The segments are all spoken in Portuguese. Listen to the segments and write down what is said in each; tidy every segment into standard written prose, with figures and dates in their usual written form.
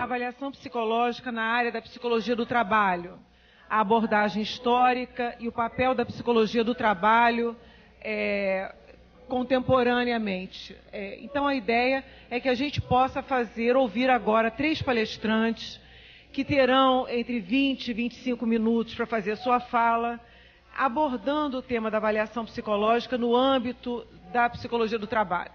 avaliação psicológica na área da psicologia do trabalho, a abordagem histórica e o papel da psicologia do trabalho contemporaneamente. Então, a ideia é que a gente possa ouvir agora 3 palestrantes que terão entre 20 e 25 minutos para fazer sua fala, abordando o tema da avaliação psicológica no âmbito da psicologia do trabalho.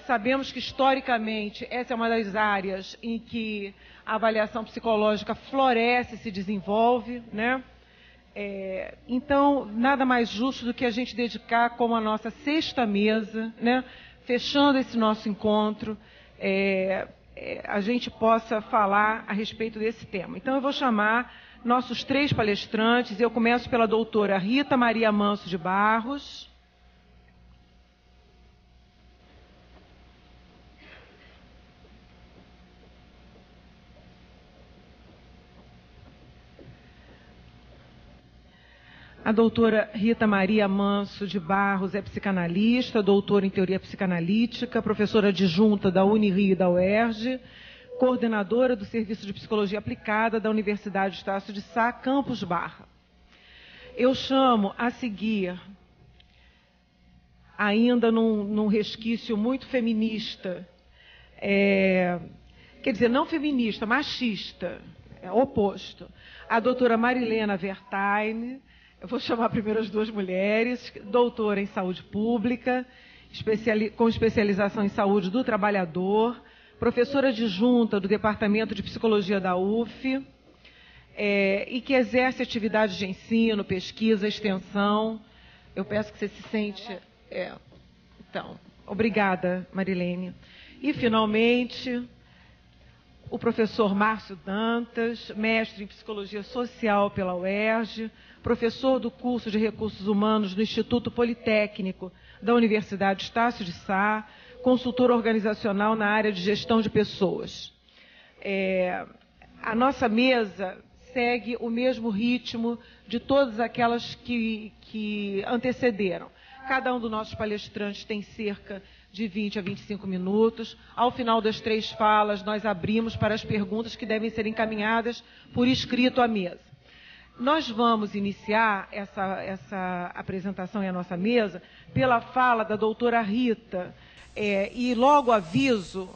Sabemos que, historicamente, essa é uma das áreas em que a avaliação psicológica floresce e se desenvolve, né? Então, nada mais justo do que a gente dedicar como a nossa 6ª mesa, né? Fechando esse nosso encontro, a gente possa falar a respeito desse tema. Então, eu vou chamar nossos 3 palestrantes. Eu começo pela doutora Rita Maria Manso de Barros. A doutora Rita Maria Manso de Barros é psicanalista, doutora em teoria psicanalítica, professora adjunta da Unirio e da UERJ, coordenadora do Serviço de Psicologia Aplicada da Universidade Estácio de Sá, Campus Barra. Eu chamo a seguir, ainda num resquício muito feminista, quer dizer, não feminista, machista, oposto, a doutora Marilena Vertaine. Eu vou chamar primeiro as 2 mulheres, doutora em saúde pública, com especialização em saúde do trabalhador, professora adjunta do Departamento de Psicologia da UF, e que exerce atividades de ensino, pesquisa, extensão. Eu peço que você se sente... Então, obrigada, Marilene. E, finalmente, o professor Márcio Dantas, mestre em Psicologia Social pela UERJ, professor do curso de Recursos Humanos do Instituto Politécnico da Universidade Estácio de Sá, consultor organizacional na área de gestão de pessoas. A nossa mesa segue o mesmo ritmo de todas aquelas que antecederam. Cada um dos nossos palestrantes tem cerca de 20 a 25 minutos. Ao final das 3 falas, nós abrimos para as perguntas que devem ser encaminhadas por escrito à mesa. Nós vamos iniciar essa apresentação e a nossa mesa pela fala da doutora Rita, e logo aviso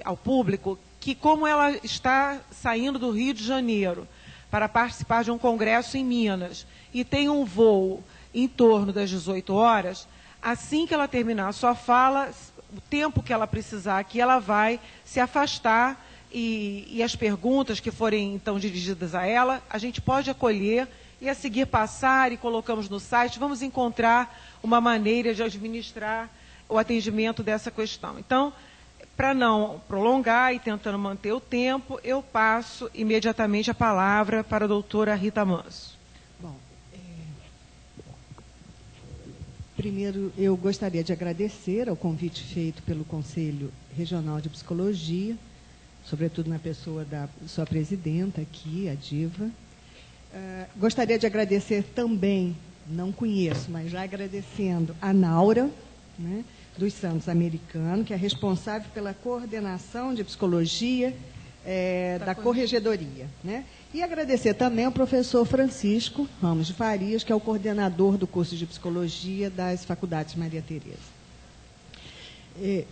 ao público que, como ela está saindo do Rio de Janeiro para participar de um congresso em Minas e tem um voo em torno das 18 horas, assim que ela terminar a sua fala, o tempo que ela precisar aqui, ela vai se afastar e as perguntas que forem, então, dirigidas a ela, a gente pode acolher e, a seguir, passar e colocamos no site. Vamos encontrar uma maneira de administrar o atendimento dessa questão. Então, para não prolongar e tentando manter o tempo, eu passo imediatamente a palavra para a doutora Rita Manso. Bom, primeiro eu gostaria de agradecer ao convite feito pelo Conselho Regional de Psicologia, sobretudo na pessoa da sua presidenta aqui, a Diva. Gostaria de agradecer também, não conheço, mas já agradecendo a Naura, né, dos Santos Americano, que é responsável pela coordenação de psicologia da Corregedoria, né? E agradecer também ao professor Francisco Ramos de Farias, que é o coordenador do curso de psicologia das Faculdades Maria Tereza.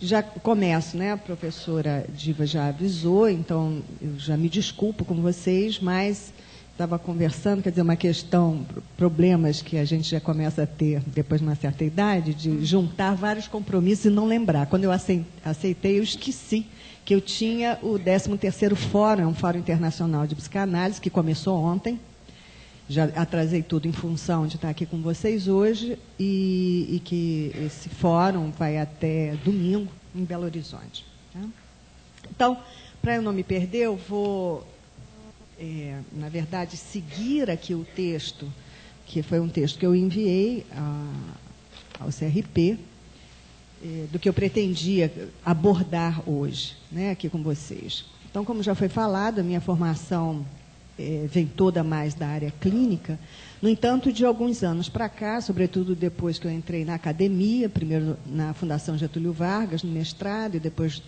Já começo, né? A professora Diva já avisou, então eu já me desculpo com vocês, mas estava conversando, quer dizer, uma questão, problemas que a gente já começa a ter depois de uma certa idade, de juntar vários compromissos e não lembrar. Quando eu aceitei, eu esqueci que eu tinha o 13º Fórum, um Fórum Internacional de Psicanálise, que começou ontem. Já atrasei tudo em função de estar aqui com vocês hoje e que esse fórum vai até domingo em Belo Horizonte. Tá? Então, para eu não me perder, eu vou, na verdade, seguir aqui o texto, que foi um texto que eu enviei ao CRP, do que eu pretendia abordar hoje, né, aqui com vocês. Então, como já foi falado, a minha formação vem toda mais da área clínica. No entanto, de alguns anos para cá, sobretudo depois que eu entrei na academia, primeiro na Fundação Getúlio Vargas, no mestrado, e depois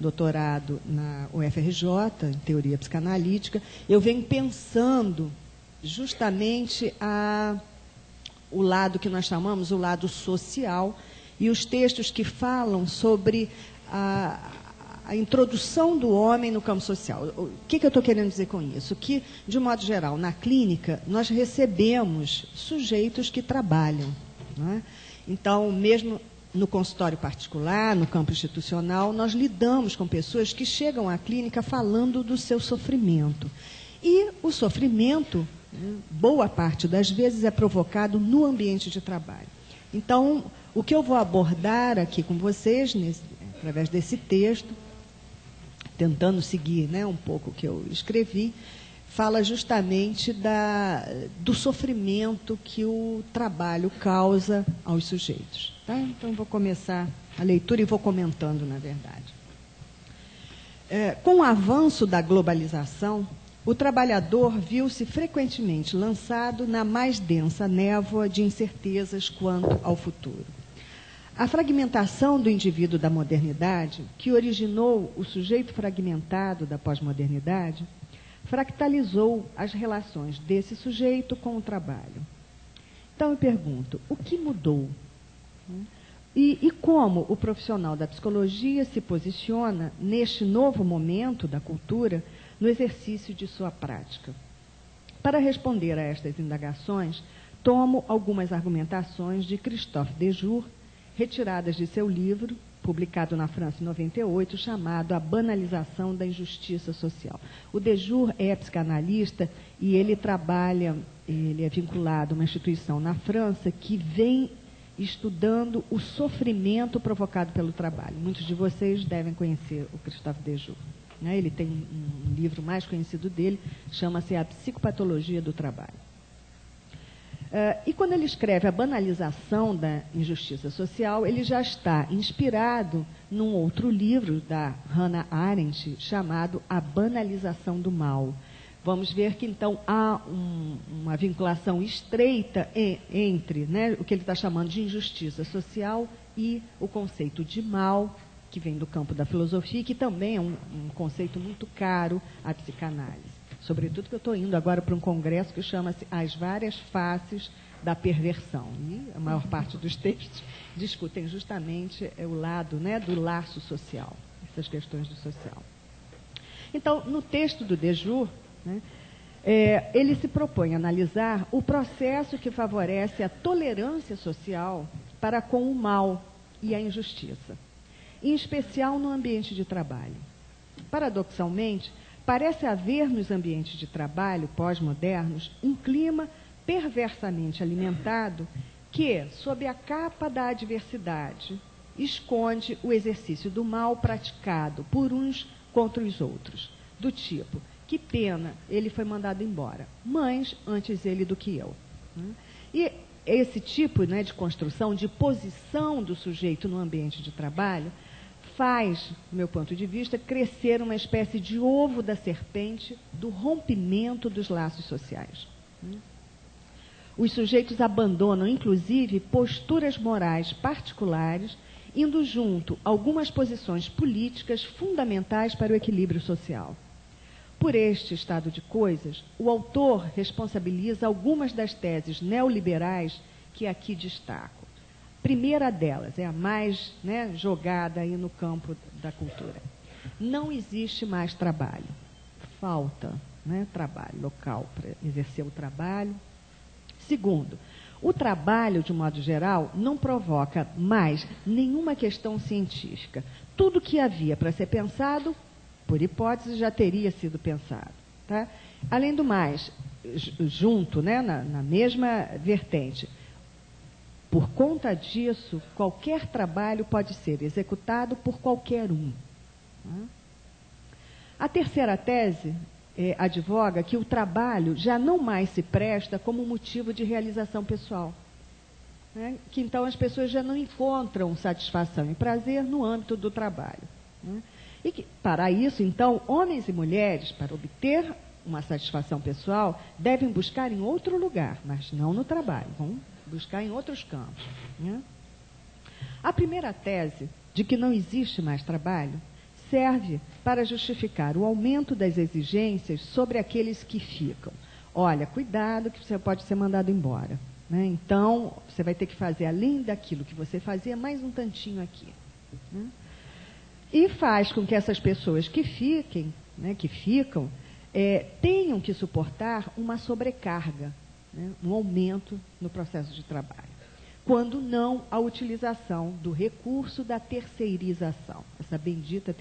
doutorado na UFRJ, em teoria psicanalítica, eu venho pensando justamente o lado que nós chamamos, o lado social, e os textos que falam sobre a introdução do homem no campo social. O que eu estou querendo dizer com isso? Que, de um modo geral, na clínica, nós recebemos sujeitos que trabalham, não é? Então, mesmo no consultório particular, no campo institucional, nós lidamos com pessoas que chegam à clínica falando do seu sofrimento. E o sofrimento, boa parte das vezes, é provocado no ambiente de trabalho. Então, o que eu vou abordar aqui com vocês, através desse texto, tentando seguir, né, um pouco o que eu escrevi, fala justamente do sofrimento que o trabalho causa aos sujeitos. Tá? Então, vou começar a leitura e vou comentando, na verdade. Com o avanço da globalização, o trabalhador viu-se frequentemente lançado na mais densa névoa de incertezas quanto ao futuro. A fragmentação do indivíduo da modernidade, que originou o sujeito fragmentado da pós-modernidade, fractalizou as relações desse sujeito com o trabalho. Então, eu pergunto, o que mudou? E como o profissional da psicologia se posiciona neste novo momento da cultura no exercício de sua prática? Para responder a estas indagações, tomo algumas argumentações de Christophe Dejour, retiradas de seu livro, publicado na França em 98, chamado A Banalização da Injustiça Social. O Dejour é psicanalista e ele é vinculado a uma instituição na França que vem estudando o sofrimento provocado pelo trabalho. Muitos de vocês devem conhecer o Christophe Dejour. Ele tem um livro mais conhecido dele, chama-se A Psicopatologia do Trabalho. E quando ele escreve A Banalização da Injustiça Social, ele já está inspirado num outro livro da Hannah Arendt, chamado A Banalização do Mal. Vamos ver que, então, há uma vinculação estreita entre, né, o que ele está chamando de injustiça social e o conceito de mal, que vem do campo da filosofia, que também é um conceito muito caro à psicanálise. Sobretudo que eu estou indo agora para um congresso que chama-se As Várias Faces da Perversão. E a maior parte dos textos discutem justamente o lado, né, do laço social, essas questões do social. Então, no texto do Dejour, né, ele se propõe a analisar o processo que favorece a tolerância social para com o mal e a injustiça, em especial no ambiente de trabalho. Paradoxalmente, parece haver nos ambientes de trabalho pós-modernos um clima perversamente alimentado que, sob a capa da adversidade, esconde o exercício do mal praticado por uns contra os outros, do tipo, que pena, ele foi mandado embora, mas antes ele do que eu. E esse tipo, né, de construção, de posição do sujeito no ambiente de trabalho, faz, do meu ponto de vista, crescer uma espécie de ovo da serpente do rompimento dos laços sociais. Os sujeitos abandonam, inclusive, posturas morais particulares, indo junto algumas posições políticas fundamentais para o equilíbrio social. Por este estado de coisas, o autor responsabiliza algumas das teses neoliberais que aqui destaco. Primeira delas, é a mais, né, jogada aí no campo da cultura. Não existe mais trabalho. Falta, né, trabalho local para exercer o trabalho. Segundo, o trabalho, de um modo geral, não provoca mais nenhuma questão científica. Tudo que havia para ser pensado, por hipótese, já teria sido pensado. Tá? Além do mais, junto, né, na mesma vertente, por conta disso, qualquer trabalho pode ser executado por qualquer um. A terceira tese advoga que o trabalho já não mais se presta como motivo de realização pessoal. Que então as pessoas já não encontram satisfação e prazer no âmbito do trabalho. E que, para isso, então, homens e mulheres, para obter uma satisfação pessoal, devem buscar em outro lugar, mas não no trabalho. Vão buscar em outros campos. A primeira tese, de que não existe mais trabalho, serve para justificar o aumento das exigências sobre aqueles que ficam. Olha, cuidado que você pode ser mandado embora, né? Então, você vai ter que fazer, além daquilo que você fazia, mais um tantinho aqui, né? E faz com que essas pessoas que fiquem, né, que ficam, tenham que suportar uma sobrecarga, né, um aumento no processo de trabalho. Quando não a utilização do recurso da terceirização. Essa bendita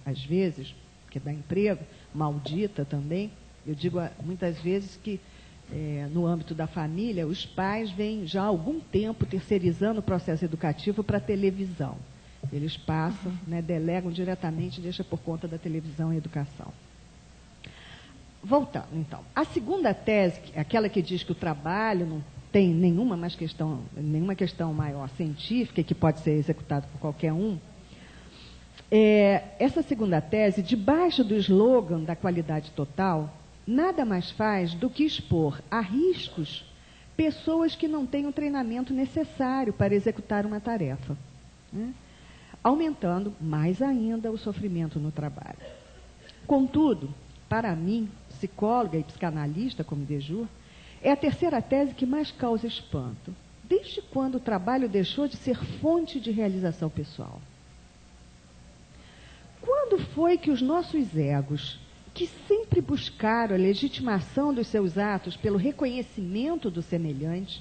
às vezes, que dá emprego, maldita também. Eu digo muitas vezes que no âmbito da família, os pais vêm já há algum tempo terceirizando o processo educativo para a televisão. Eles passam, né, delegam diretamente e deixam por conta da televisão e educação. Voltando, então. A segunda tese, aquela que diz que o trabalho não tem nenhuma questão maior científica que pode ser executado por qualquer um, essa segunda tese, debaixo do slogan da qualidade total, nada mais faz do que expor a riscos pessoas que não têm o treinamento necessário para executar uma tarefa, né? Aumentando mais ainda o sofrimento no trabalho. Contudo, para mim, psicóloga e psicanalista como de jure, é a terceira tese que mais causa espanto. Desde quando o trabalho deixou de ser fonte de realização pessoal? Quando foi que os nossos egos, que sempre buscaram a legitimação dos seus atos pelo reconhecimento do semelhante,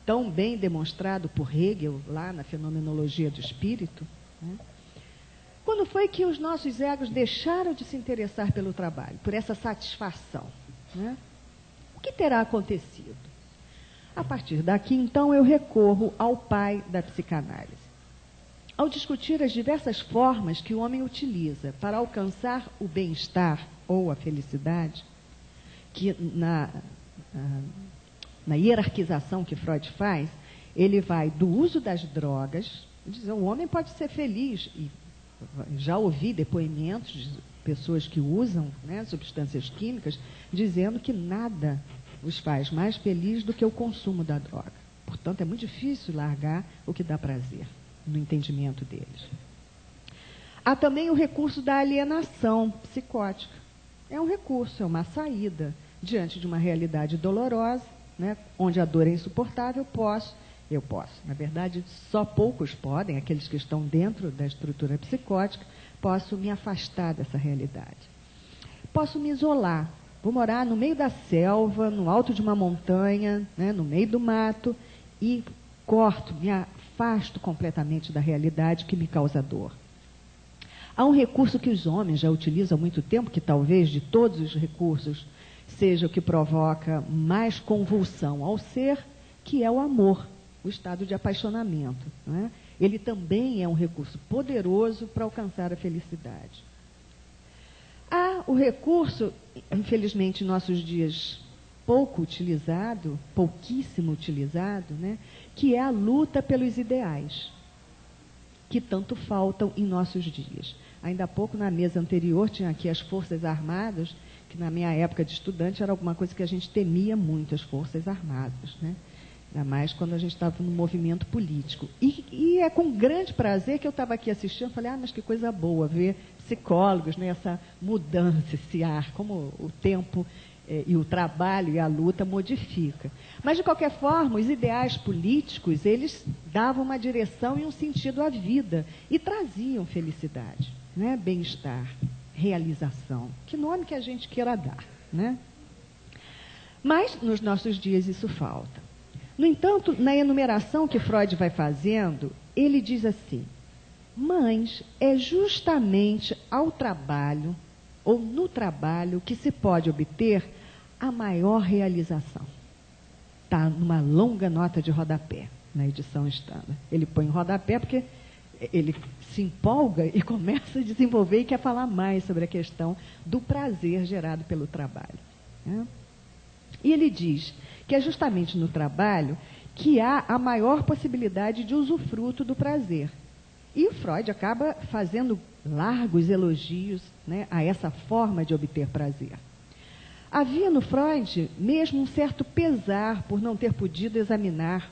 tão bem demonstrado por Hegel, lá na Fenomenologia do Espírito, né? Quando foi que os nossos egos deixaram de se interessar pelo trabalho, por essa satisfação, né? O que terá acontecido? A partir daqui, então, eu recorro ao pai da psicanálise. Ao discutir as diversas formas que o homem utiliza para alcançar o bem-estar ou a felicidade, que na hierarquização que Freud faz, ele vai do uso das drogas, diz, o homem pode ser feliz, e já ouvi depoimentos de pessoas que usam, né, substâncias químicas, dizendo que nada os faz mais feliz do que o consumo da droga. Portanto, é muito difícil largar o que dá prazer, no entendimento deles. Há também o recurso da alienação psicótica. É um recurso, é uma saída diante de uma realidade dolorosa, né, onde a dor é insuportável, eu posso. Na verdade, só poucos podem, aqueles que estão dentro da estrutura psicótica, posso me afastar dessa realidade. Posso me isolar. Vou morar no meio da selva, no alto de uma montanha, né, no meio do mato, e me afasto completamente da realidade que me causa dor. Há um recurso que os homens já utilizam há muito tempo, que talvez de todos os recursos seja o que provoca mais convulsão ao ser, que é o amor, o estado de apaixonamento, né? Ele também é um recurso poderoso para alcançar a felicidade. Há o recurso, infelizmente, em nossos dias pouquíssimo utilizado, né, que é a luta pelos ideais, que tanto faltam em nossos dias. Ainda há pouco, na mesa anterior, tinha aqui as Forças Armadas, que na minha época de estudante era alguma coisa que a gente temia muito, as Forças Armadas, né? Ainda mais quando a gente estava no movimento político. E é com grande prazer que eu estava aqui assistindo, falei, mas que coisa boa ver psicólogos, né, essa mudança, esse ar, como o tempo e o trabalho e a luta modifica. Mas, de qualquer forma, os ideais políticos, eles davam uma direção e um sentido à vida e traziam felicidade, né, bem-estar, realização, que nome que a gente queira dar, né? Mas, nos nossos dias, isso falta. No entanto, na enumeração que Freud vai fazendo, ele diz assim, mas é justamente ao trabalho, ou no trabalho, que se pode obter a maior realização. Está numa longa nota de rodapé, na edição Standard. Ele põe em rodapé porque ele se empolga e começa a desenvolver e quer falar mais sobre a questão do prazer gerado pelo trabalho, né? E ele diz que é justamente no trabalho que há a maior possibilidade de usufruto do prazer. E o Freud acaba fazendo largos elogios, né, a essa forma de obter prazer. Havia no Freud mesmo um certo pesar por não ter podido examinar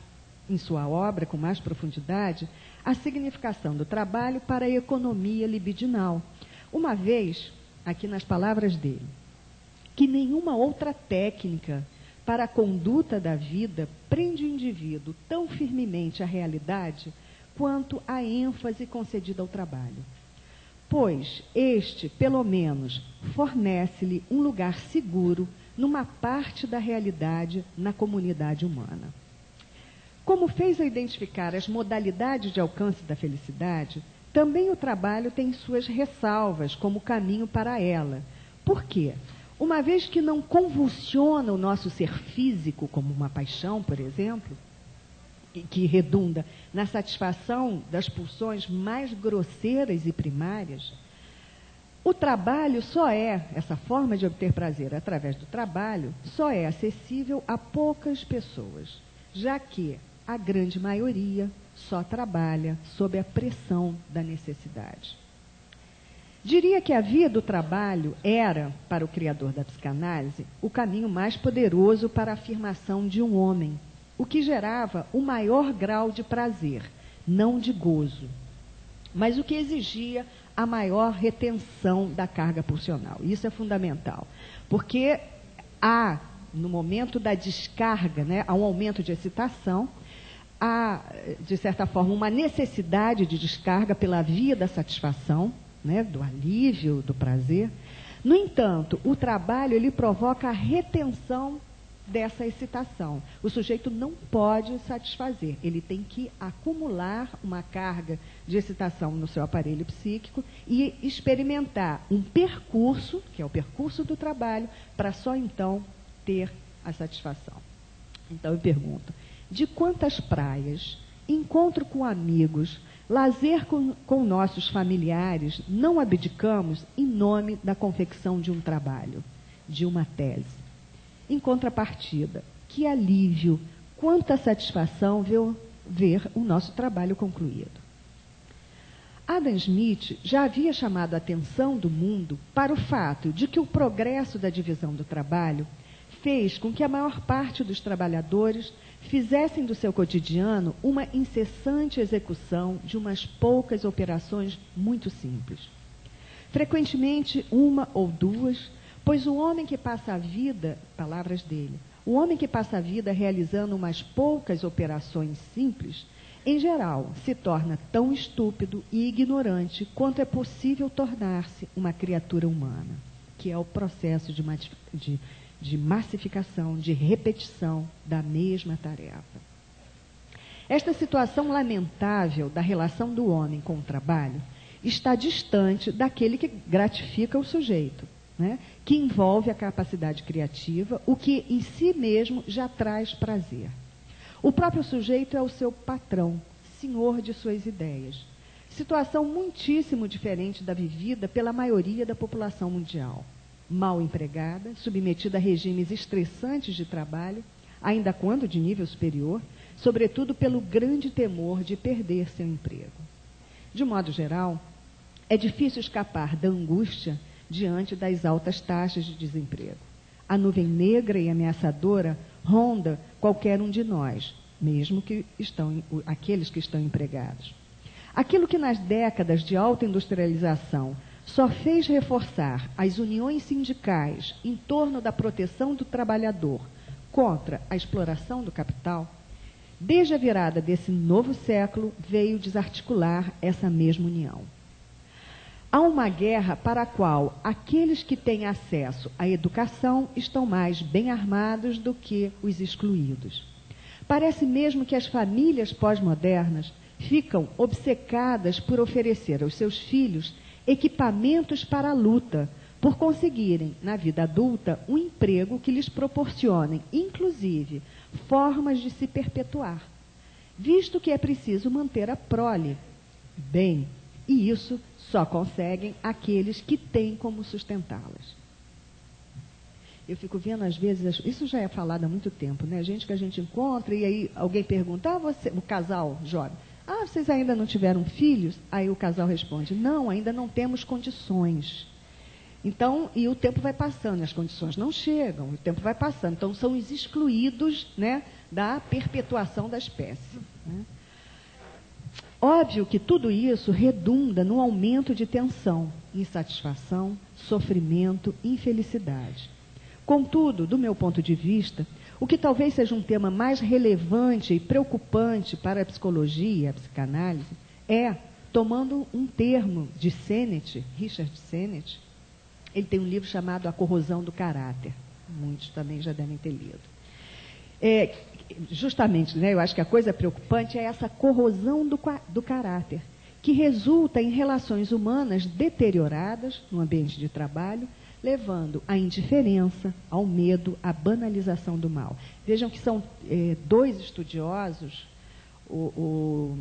em sua obra, com mais profundidade, a significação do trabalho para a economia libidinal. Uma vez, aqui nas palavras dele, que nenhuma outra técnica para a conduta da vida prende o indivíduo tão firmemente à realidade quanto a ênfase concedida ao trabalho. Pois este, pelo menos, fornece-lhe um lugar seguro numa parte da realidade na comunidade humana. Como fez a identificar as modalidades de alcance da felicidade, também o trabalho tem suas ressalvas como caminho para ela. Por quê? Uma vez que não convulsiona o nosso ser físico, como uma paixão, por exemplo, que redunda na satisfação das pulsões mais grosseiras e primárias, o trabalho só é, essa forma de obter prazer através do trabalho, só é acessível a poucas pessoas, já que a grande maioria só trabalha sob a pressão da necessidade. Diria que a via do trabalho era, para o criador da psicanálise, o caminho mais poderoso para a afirmação de um homem, o que gerava o maior grau de prazer, não de gozo, mas o que exigia a maior retenção da carga pulsional. Isso é fundamental, porque há, no momento da descarga, né, há um aumento de excitação, há, de certa forma, uma necessidade de descarga pela via da satisfação, né, do alívio, do prazer. No entanto, o trabalho ele provoca a retenção dessa excitação. O sujeito não pode satisfazer, ele tem que acumular uma carga de excitação no seu aparelho psíquico e experimentar um percurso, que é o percurso do trabalho, para só então ter a satisfação. Então eu pergunto, de quantas praias, encontro com amigos, lazer com nossos familiares, não abdicamos em nome da confecção de um trabalho, de uma tese? Em contrapartida, que alívio, quanta satisfação ver o nosso trabalho concluído. Adam Smith já havia chamado a atenção do mundo para o fato de que o progresso da divisão do trabalho fez com que a maior parte dos trabalhadores fizessem do seu cotidiano uma incessante execução de umas poucas operações muito simples. Frequentemente, uma ou duas, pois o homem que passa a vida, palavras dele, o homem que passa a vida realizando umas poucas operações simples, em geral, se torna tão estúpido e ignorante quanto é possível tornar-se uma criatura humana, que é o processo de massificação, de repetição da mesma tarefa. Esta situação lamentável da relação do homem com o trabalho está distante daquele que gratifica o sujeito, né? Que envolve a capacidade criativa, o que em si mesmo já traz prazer. O próprio sujeito é o seu patrão, senhor de suas ideias. Situação muitíssimo diferente da vivida pela maioria da população mundial. Mal empregada, submetida a regimes estressantes de trabalho, ainda quando de nível superior, sobretudo pelo grande temor de perder seu emprego. De modo geral, é difícil escapar da angústia diante das altas taxas de desemprego. A nuvem negra e ameaçadora ronda qualquer um de nós, mesmo que aqueles que estão empregados. Aquilo que nas décadas de alta industrialização só fez reforçar as uniões sindicais em torno da proteção do trabalhador contra a exploração do capital, desde a virada desse novo século veio desarticular essa mesma união. Há uma guerra para a qual aqueles que têm acesso à educação estão mais bem armados do que os excluídos. Parece mesmo que as famílias pós-modernas ficam obcecadas por oferecer aos seus filhos equipamentos para a luta, por conseguirem, na vida adulta, um emprego que lhes proporcione, inclusive, formas de se perpetuar, visto que é preciso manter a prole bem, e isso só conseguem aqueles que têm como sustentá-las. Eu fico vendo, às vezes, isso já é falado há muito tempo, né? Gente que a gente encontra e aí alguém pergunta, o casal jovem, vocês ainda não tiveram filhos? Aí o casal responde, não, ainda não temos condições. Então, e o tempo vai passando, as condições não chegam, o tempo vai passando. Então, são os excluídos, né, da perpetuação da espécie. Né? Óbvio que tudo isso redunda no aumento de tensão, insatisfação, sofrimento, infelicidade. Contudo, do meu ponto de vista, o que talvez seja um tema mais relevante e preocupante para a psicologia, a psicanálise, é, tomando um termo de Sennett, Richard Sennett, ele tem um livro chamado A Corrosão do Caráter. Muitos também já devem ter lido. Justamente, né, eu acho que a coisa preocupante é essa corrosão do caráter, que resulta em relações humanas deterioradas no ambiente de trabalho, levando à indiferença, ao medo, à banalização do mal. Vejam que são dois estudiosos, o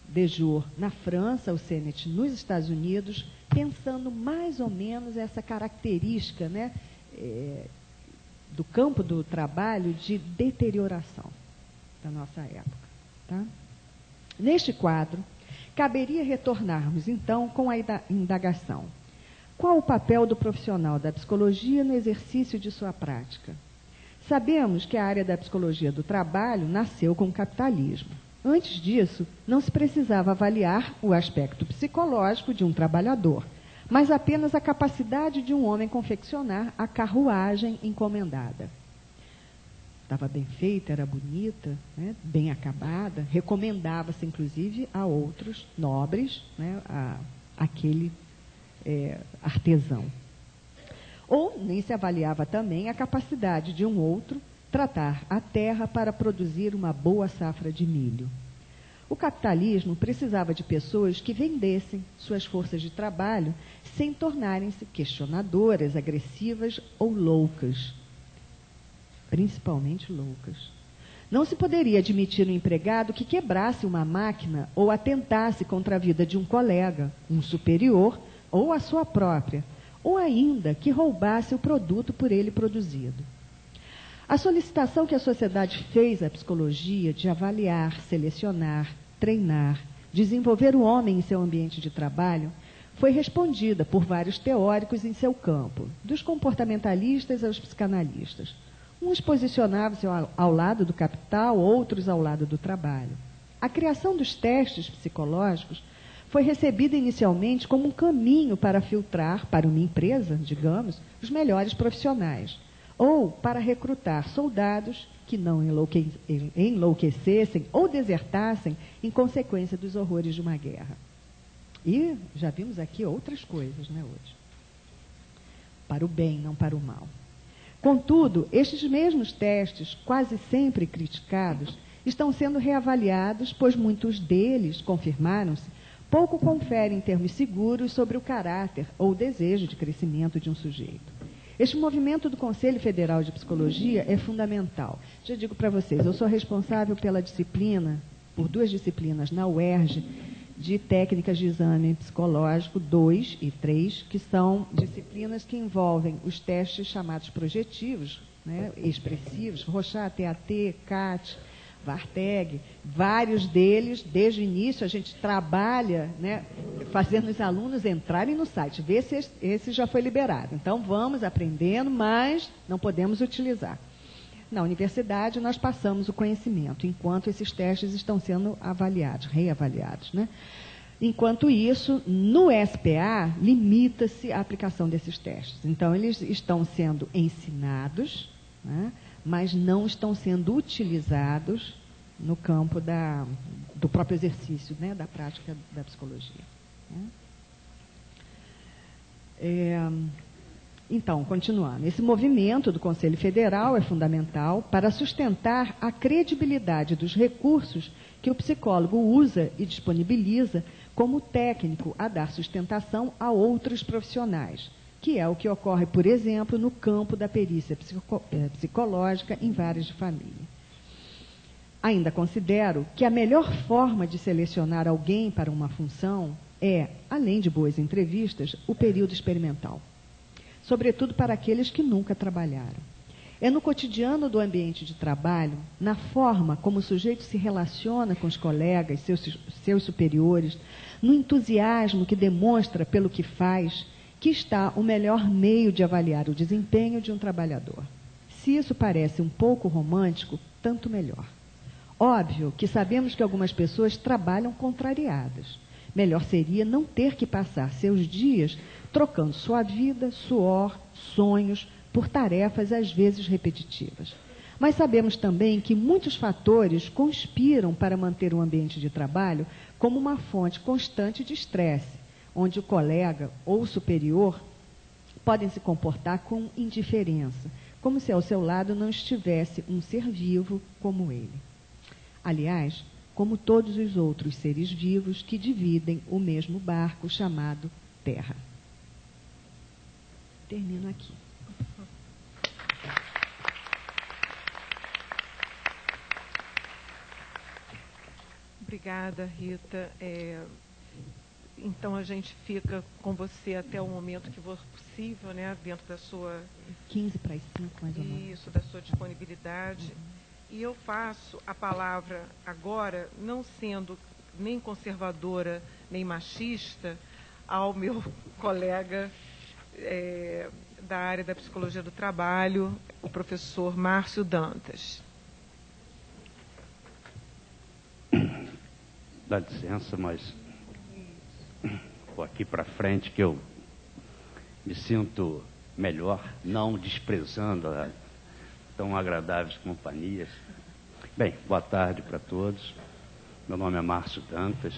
Dejour na França, o Sennett nos Estados Unidos, pensando mais ou menos essa característica, né, do campo do trabalho de deterioração da nossa época. Tá? Neste quadro, caberia retornarmos, então, com a indagação. Qual o papel do profissional da psicologia no exercício de sua prática? Sabemos que a área da psicologia do trabalho nasceu com o capitalismo. Antes disso, não se precisava avaliar o aspecto psicológico de um trabalhador, mas apenas a capacidade de um homem confeccionar a carruagem encomendada. Estava bem feita, era bonita, né, bem acabada, recomendava-se inclusive a outros nobres, né, aquele artesão. Ou nem se avaliava também a capacidade de um outro tratar a terra para produzir uma boa safra de milho. O capitalismo precisava de pessoas que vendessem suas forças de trabalho sem tornarem-se questionadoras, agressivas ou loucas. Principalmente loucas. Não se poderia admitir um empregado que quebrasse uma máquina ou atentasse contra a vida de um colega, um superior ou a sua própria, ou ainda que roubasse o produto por ele produzido. A solicitação que a sociedade fez à psicologia de avaliar, selecionar, treinar, desenvolver o homem em seu ambiente de trabalho foi respondida por vários teóricos em seu campo, dos comportamentalistas aos psicanalistas. Uns posicionavam-se ao lado do capital, outros ao lado do trabalho. A criação dos testes psicológicos foi recebida inicialmente como um caminho para filtrar para uma empresa, digamos, os melhores profissionais, ou para recrutar soldados que não enlouquecessem ou desertassem em consequência dos horrores de uma guerra. E já vimos aqui outras coisas, né, hoje. Para o bem, não para o mal. Contudo, estes mesmos testes, quase sempre criticados, estão sendo reavaliados, pois muitos deles, confirmaram-se, pouco conferem termos seguros sobre o caráter ou o desejo de crescimento de um sujeito. Este movimento do Conselho Federal de Psicologia é fundamental. Já digo para vocês, eu sou responsável pela disciplina, por 2 disciplinas na UERJ, de técnicas de exame psicológico 2 e 3, que são disciplinas que envolvem os testes chamados projetivos, né, expressivos, Rochat, TAT, CAT, Varteg, vários deles, desde o início a gente trabalha, né, fazendo os alunos entrarem no site, ver se esse já foi liberado. Então vamos aprendendo, mas não podemos utilizar. Na universidade nós passamos o conhecimento, enquanto esses testes estão sendo avaliados, reavaliados, né? Enquanto isso, no SPA, limita-se a aplicação desses testes. Então eles estão sendo ensinados, né, mas não estão sendo utilizados no campo do próprio exercício, né, da prática da psicologia. Né? Então, continuando, esse movimento do Conselho Federal é fundamental para sustentar a credibilidade dos recursos que o psicólogo usa e disponibiliza como técnico a dar sustentação a outros profissionais, que é o que ocorre, por exemplo, no campo da perícia psicológica em várias de família. Ainda considero que a melhor forma de selecionar alguém para uma função é, além de boas entrevistas, o período experimental. Sobretudo para aqueles que nunca trabalharam. É no cotidiano do ambiente de trabalho, na forma como o sujeito se relaciona com os colegas, seus superiores, no entusiasmo que demonstra pelo que faz que está o melhor meio de avaliar o desempenho de um trabalhador. Se isso parece um pouco romântico, tanto melhor. Óbvio que sabemos que algumas pessoas trabalham contrariadas. Melhor seria não ter que passar seus dias trocando sua vida, suor, sonhos, por tarefas às vezes repetitivas. Mas sabemos também que muitos fatores conspiram para manter o ambiente de trabalho como uma fonte constante de estresse, onde o colega ou o superior podem se comportar com indiferença, como se ao seu lado não estivesse um ser vivo como ele. Aliás, como todos os outros seres vivos que dividem o mesmo barco chamado Terra. Termino aqui. Obrigada, Rita. Então, a gente fica com você até o momento que for possível, né? Dentro da sua... 15 para as 5, mais ou menos. Isso, da sua disponibilidade. E eu passo a palavra agora, não sendo nem conservadora, nem machista, ao meu colega da área da psicologia do trabalho, o professor Márcio Dantas. Dá licença, mas vou aqui para frente que eu me sinto melhor, não desprezando as tão agradáveis companhias. Bem, boa tarde para todos. Meu nome é Márcio Dantas.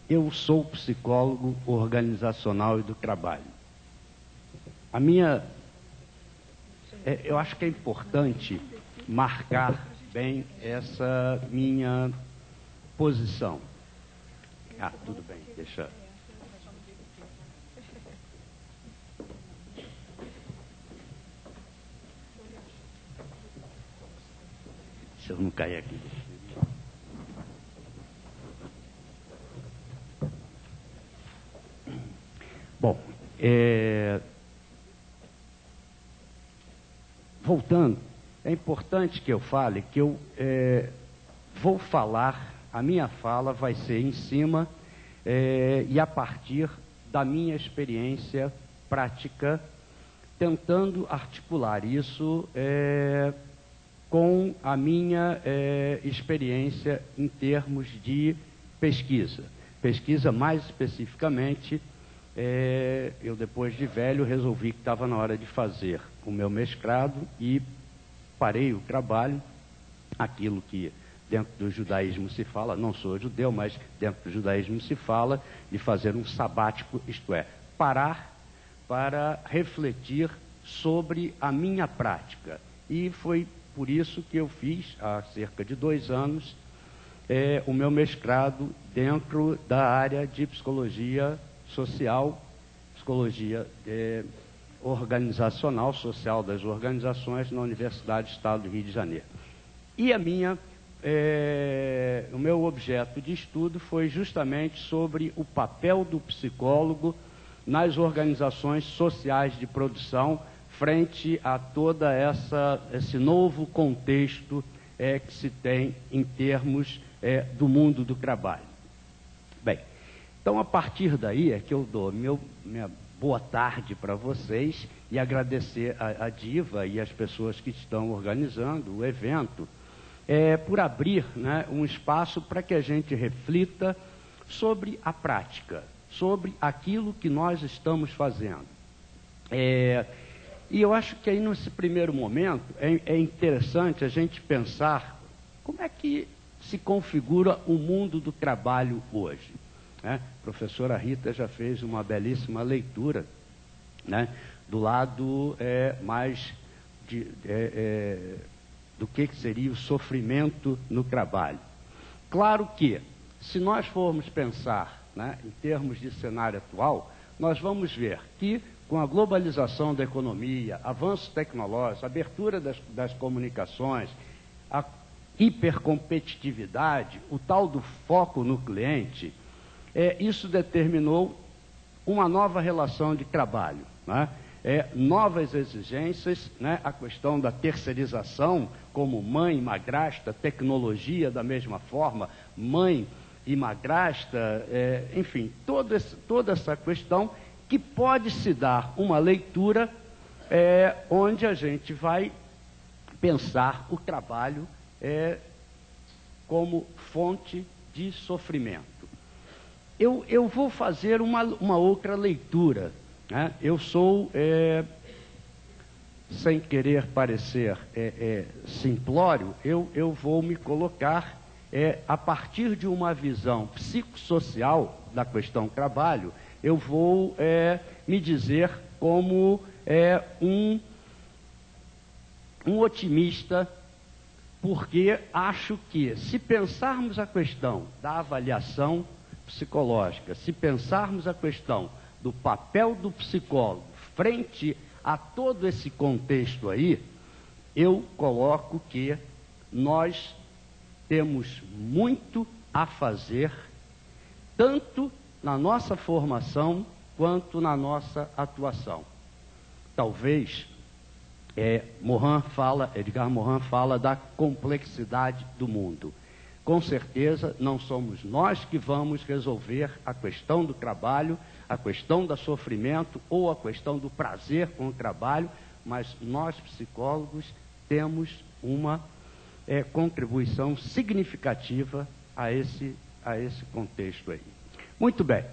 Eu sou psicólogo organizacional e do trabalho. Eu acho que é importante marcar bem essa minha posição. Tudo bem, deixa. Se eu não cair aqui. Bom, voltando, é importante que eu fale que eu vou falar, a minha fala vai ser em cima e a partir da minha experiência prática, tentando articular isso com a minha experiência em termos de pesquisa. Pesquisa mais especificamente, eu depois de velho resolvi que estava na hora de fazer o meu mestrado e parei o trabalho, aquilo que dentro do judaísmo se fala, não sou judeu, mas dentro do judaísmo se fala de fazer um sabático, isto é, parar para refletir sobre a minha prática. E foi por isso que eu fiz, há cerca de 2 anos, o meu mestrado dentro da área de psicologia social, psicologia organizacional, social das organizações na Universidade do Estado do Rio de Janeiro. E o meu objeto de estudo foi justamente sobre o papel do psicólogo nas organizações sociais de produção frente a toda esse novo contexto que se tem em termos do mundo do trabalho. Bem, então a partir daí é que eu dou minha boa tarde para vocês e agradecer a Diva e as pessoas que estão organizando o evento por abrir, né, um espaço para que a gente reflita sobre a prática, sobre aquilo que nós estamos fazendo. E eu acho que aí nesse primeiro momento é interessante a gente pensar como é que se configura o mundo do trabalho hoje. Né? A professora Rita já fez uma belíssima leitura, né, do lado mais do que seria o sofrimento no trabalho. Claro que, se nós formos pensar, né, em termos de cenário atual, nós vamos ver que, com a globalização da economia, avanços tecnológicos, abertura das comunicações, a hipercompetitividade, o tal do foco no cliente, isso determinou uma nova relação de trabalho, né? Novas exigências, né? A questão da terceirização, como mãe, madrasta, tecnologia da mesma forma, mãe e madrasta, enfim, toda essa questão que pode se dar uma leitura onde a gente vai pensar o trabalho como fonte de sofrimento. Eu vou fazer uma outra leitura, né? Eu sou, sem querer parecer simplório, eu vou me colocar a partir de uma visão psicossocial da questão trabalho, eu vou me dizer como um otimista, porque acho que, se pensarmos a questão da avaliação psicológica, se pensarmos a questão do papel do psicólogo frente a todo esse contexto aí, eu coloco que nós temos muito a fazer, tanto na nossa formação quanto na nossa atuação. Talvez Edgar Morin fala da complexidade do mundo. Com certeza não somos nós que vamos resolver a questão do trabalho, a questão do sofrimento ou a questão do prazer com o trabalho, mas nós psicólogos temos uma contribuição significativa a esse contexto aí. Muito bem.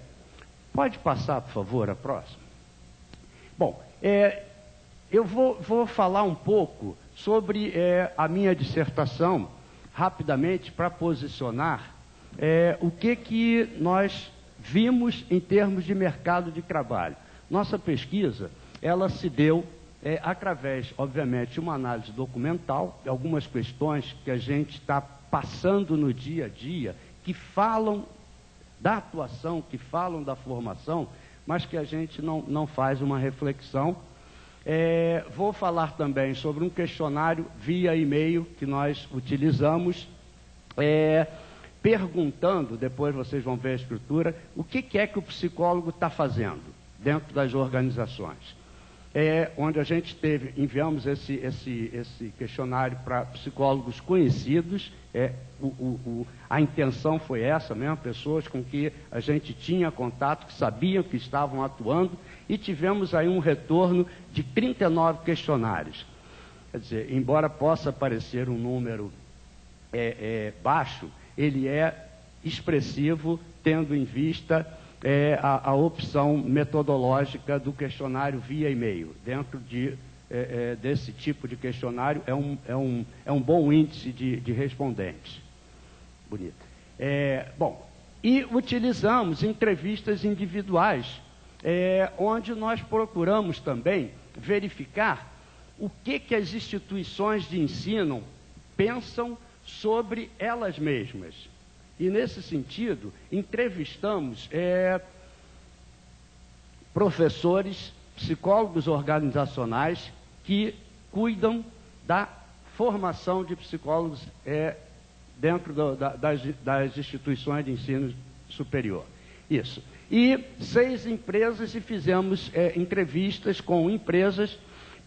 Pode passar, por favor, a próxima? Bom, eu vou falar um pouco sobre a minha dissertação, rapidamente, para posicionar o que nós vimos em termos de mercado de trabalho. Nossa pesquisa, ela se deu através, obviamente, de uma análise documental, algumas questões que a gente está passando no dia a dia, que falam da atuação, que falam da formação, mas que a gente não faz uma reflexão. Vou falar também sobre um questionário via e-mail que nós utilizamos, perguntando, depois vocês vão ver a estrutura, o que é que o psicólogo está fazendo dentro das organizações. Onde a gente enviamos esse questionário para psicólogos conhecidos, a intenção foi essa mesmo, pessoas com que a gente tinha contato, que sabiam que estavam atuando, e tivemos aí um retorno de 39 questionários. Quer dizer, embora possa parecer um número baixo, ele é expressivo, tendo em vista a opção metodológica do questionário via e-mail. Dentro desse tipo de questionário é um bom índice de respondentes. Bonito. Bom, e utilizamos entrevistas individuais, onde nós procuramos também verificar o que as instituições de ensino pensam sobre elas mesmas. E, nesse sentido, entrevistamos professores, psicólogos organizacionais que cuidam da formação de psicólogos dentro das instituições de ensino superior. Isso. E 6 empresas, e fizemos entrevistas com empresas.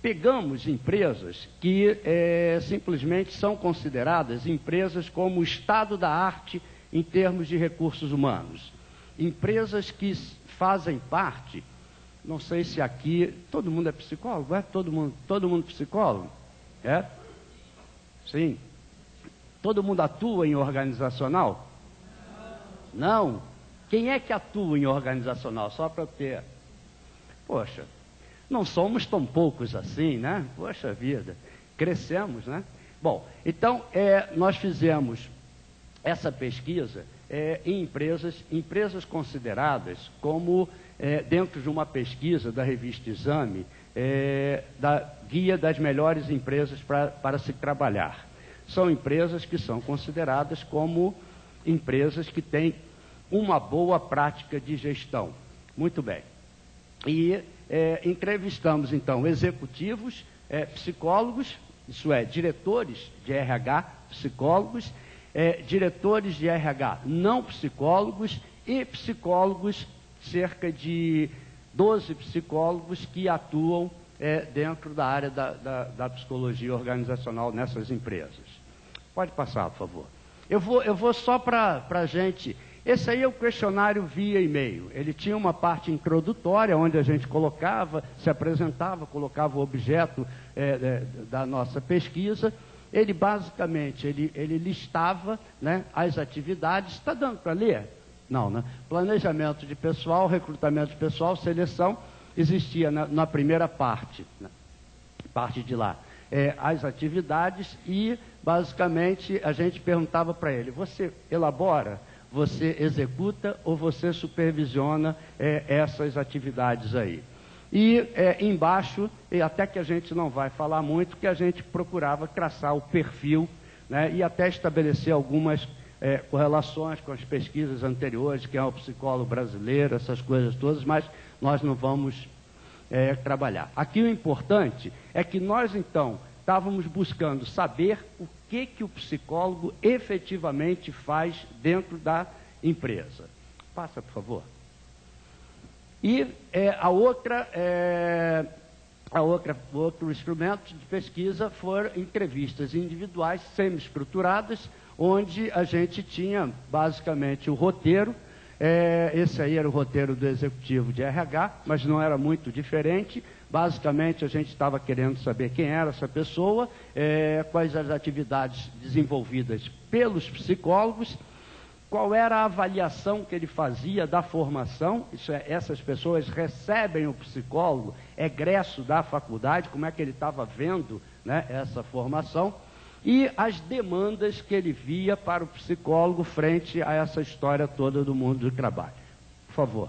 Pegamos empresas que simplesmente são consideradas empresas como o estado da arte em termos de recursos humanos. Empresas que fazem parte, não sei se aqui, todo mundo é psicólogo? Todo mundo psicólogo? Sim. Todo mundo atua em organizacional? Não. Quem é que atua em organizacional? Só para ter. Poxa, não somos tão poucos assim, né? Poxa vida, crescemos, né? Bom, então, nós fizemos essa pesquisa em empresas consideradas como, dentro de uma pesquisa da revista Exame, da guia das melhores empresas para se trabalhar. São empresas que são consideradas como empresas que têm uma boa prática de gestão. Muito bem. E entrevistamos, então, executivos, psicólogos, isso é, diretores de RH, psicólogos, diretores de RH não psicólogos e psicólogos, cerca de 12 psicólogos que atuam dentro da área da psicologia organizacional nessas empresas. Pode passar, por favor. Eu vou só para a gente Esse aí é o questionário via e-mail. Ele tinha uma parte introdutória, onde a gente colocava, se apresentava, colocava o objeto da nossa pesquisa. Ele, basicamente, ele listava, né, as atividades. Está dando para ler? Não, né? Planejamento de pessoal, recrutamento de pessoal, seleção. Existia na primeira parte, né, parte de lá, as atividades e, basicamente, a gente perguntava para ele: você elabora, você executa ou você supervisiona essas atividades aí? E embaixo, e até que a gente não vai falar muito, que a gente procurava traçar o perfil, né, e até estabelecer algumas correlações com as pesquisas anteriores, que é o psicólogo brasileiro, essas coisas todas, mas nós não vamos trabalhar. Aqui o importante é que nós, então, estávamos buscando saber o que o psicólogo efetivamente faz dentro da empresa. Passa, por favor. E outro instrumento de pesquisa foram entrevistas individuais, semi-estruturadas, onde a gente tinha basicamente o roteiro. Esse aí era o roteiro do executivo de RH, mas não era muito diferente. Basicamente, a gente estava querendo saber quem era essa pessoa, quais as atividades desenvolvidas pelos psicólogos, qual era a avaliação que ele fazia da formação. Isso é, essas pessoas recebem o psicólogo egresso da faculdade, como é que ele estava vendo, né, essa formação, e as demandas que ele via para o psicólogo frente a essa história toda do mundo do trabalho. Por favor.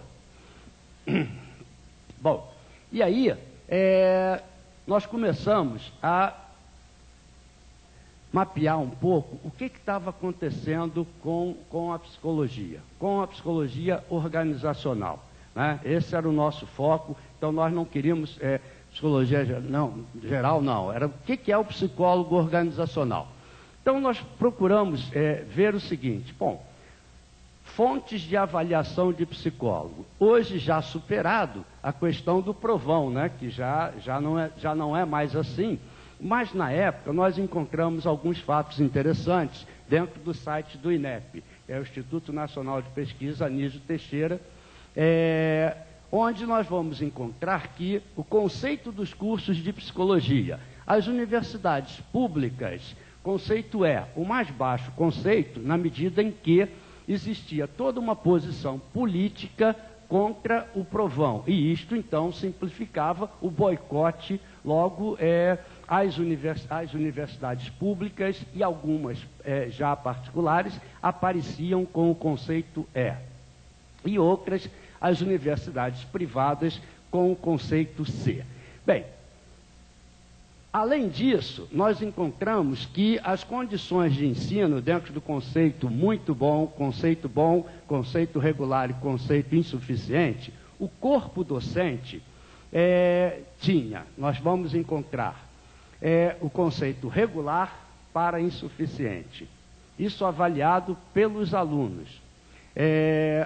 Bom, e aí nós começamos a mapear um pouco o que estava acontecendo com a psicologia organizacional, né? Esse era o nosso foco. Então nós não queríamos psicologia geral, não. Era o que é o psicólogo organizacional. Então nós procuramos ver o seguinte: bom, fontes de avaliação de psicólogo. Hoje já superado a questão do provão, né? Que já não é mais assim. Mas na época nós encontramos alguns fatos interessantes dentro do site do INEP, o Instituto Nacional de Pesquisa Anísio Teixeira, onde nós vamos encontrar que o conceito dos cursos de psicologia, as universidades públicas, conceito o mais baixo conceito, na medida em que existia toda uma posição política contra o provão, e isto então simplificava o boicote. Logo, as universidades públicas e algumas já particulares apareciam com o conceito e outras, as universidades privadas, com o conceito C. Bem, além disso, nós encontramos que as condições de ensino, dentro do conceito muito bom, conceito regular e conceito insuficiente, o corpo docente nós vamos encontrar o conceito regular para insuficiente. Isso avaliado pelos alunos.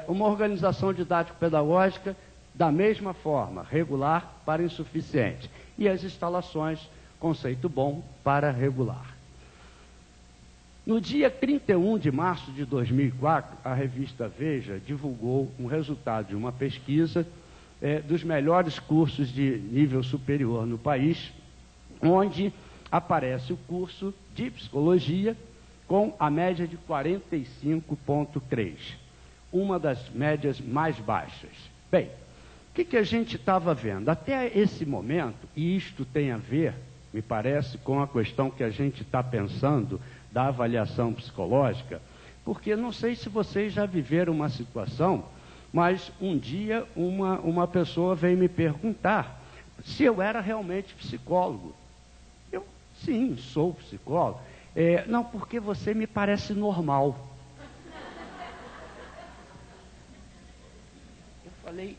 Uma organização didático-pedagógica, da mesma forma, regular para insuficiente. E as instalações, conceito bom para regular. No dia 31 de março de 2004, a revista Veja divulgou um resultado de uma pesquisa dos melhores cursos de nível superior no país, onde aparece o curso de psicologia com a média de 45,3, uma das médias mais baixas. Bem, o que a gente estava vendo? Até esse momento, e isto tem a ver, me parece, com a questão que a gente está pensando da avaliação psicológica, porque não sei se vocês já viveram uma situação, mas um dia uma pessoa veio me perguntar se eu era realmente psicólogo. Eu, sim, sou psicólogo. Não, porque você me parece normal. Eu falei,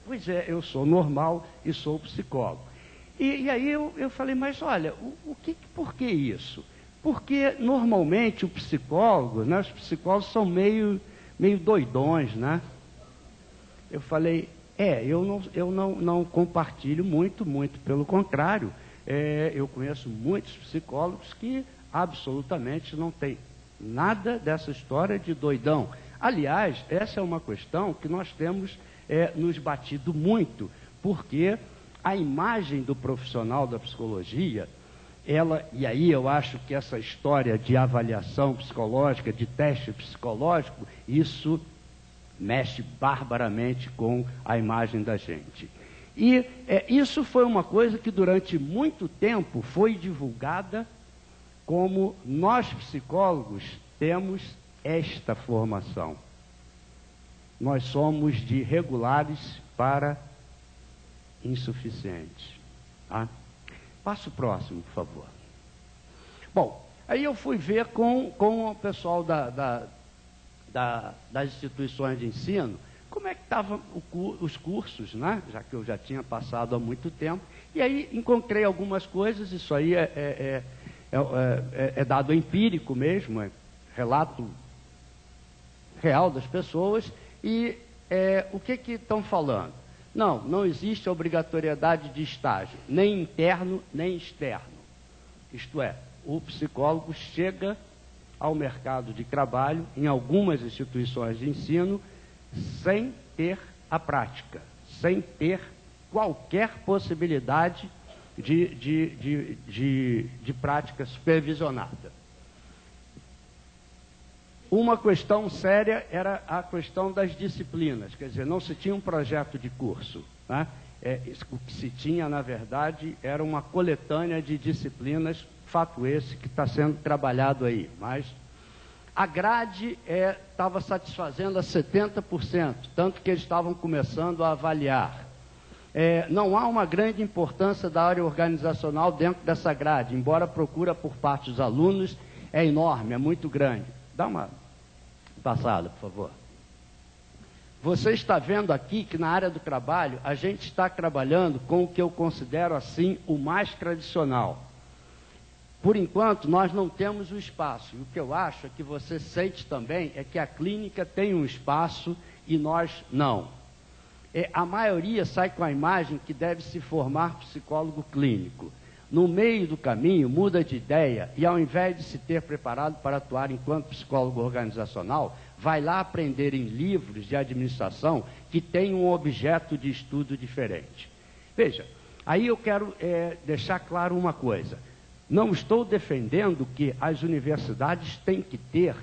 pois eu sou normal e sou psicólogo. E aí eu falei, mas olha, por que isso? Porque normalmente o psicólogo, né, os psicólogos são meio doidões, né? Eu falei, eu não compartilho muito pelo contrário. Eu conheço muitos psicólogos que absolutamente não tem nada dessa história de doidão. Aliás, essa é uma questão que nós temos nos batido muito, porque a imagem do profissional da psicologia, e aí eu acho que essa história de avaliação psicológica, de teste psicológico, isso mexe barbaramente com a imagem da gente. E isso foi uma coisa que durante muito tempo foi divulgada como nós psicólogos temos esta formação. Nós somos de regulares para insuficientes. Tá? Passo próximo, por favor. Bom, aí eu fui ver com o pessoal das instituições de ensino como é que estavam os cursos, né? Já que eu já tinha passado há muito tempo. E aí encontrei algumas coisas, isso aí é dado empírico mesmo, é relato real das pessoas. E o que estão falando? Não existe obrigatoriedade de estágio, nem interno, nem externo. Isto é, o psicólogo chega ao mercado de trabalho, em algumas instituições de ensino, sem ter a prática, sem ter qualquer possibilidade de prática supervisionada. Uma questão séria era a questão das disciplinas, quer dizer, não se tinha um projeto de curso, né? O que se tinha, na verdade, era uma coletânea de disciplinas, fato esse que está sendo trabalhado aí, mas a grade estava satisfazendo a 70%, tanto que eles estavam começando a avaliar. Não há uma grande importância da área organizacional dentro dessa grade, embora a procura por parte dos alunos é enorme, é muito grande. Dá uma passada, por favor. Você está vendo aqui que na área do trabalho, a gente está trabalhando com o que eu considero assim o mais tradicional. Por enquanto, nós não temos o espaço. E o que eu acho é que você sente também é que a clínica tem um espaço e nós não. A maioria sai com a imagem que deve se formar psicólogo clínico. No meio do caminho, muda de ideia e, ao invés de se ter preparado para atuar enquanto psicólogo organizacional, vai lá aprender em livros de administração que têm um objeto de estudo diferente. Veja, aí eu quero deixar claro uma coisa. Não estou defendendo que as universidades têm que ter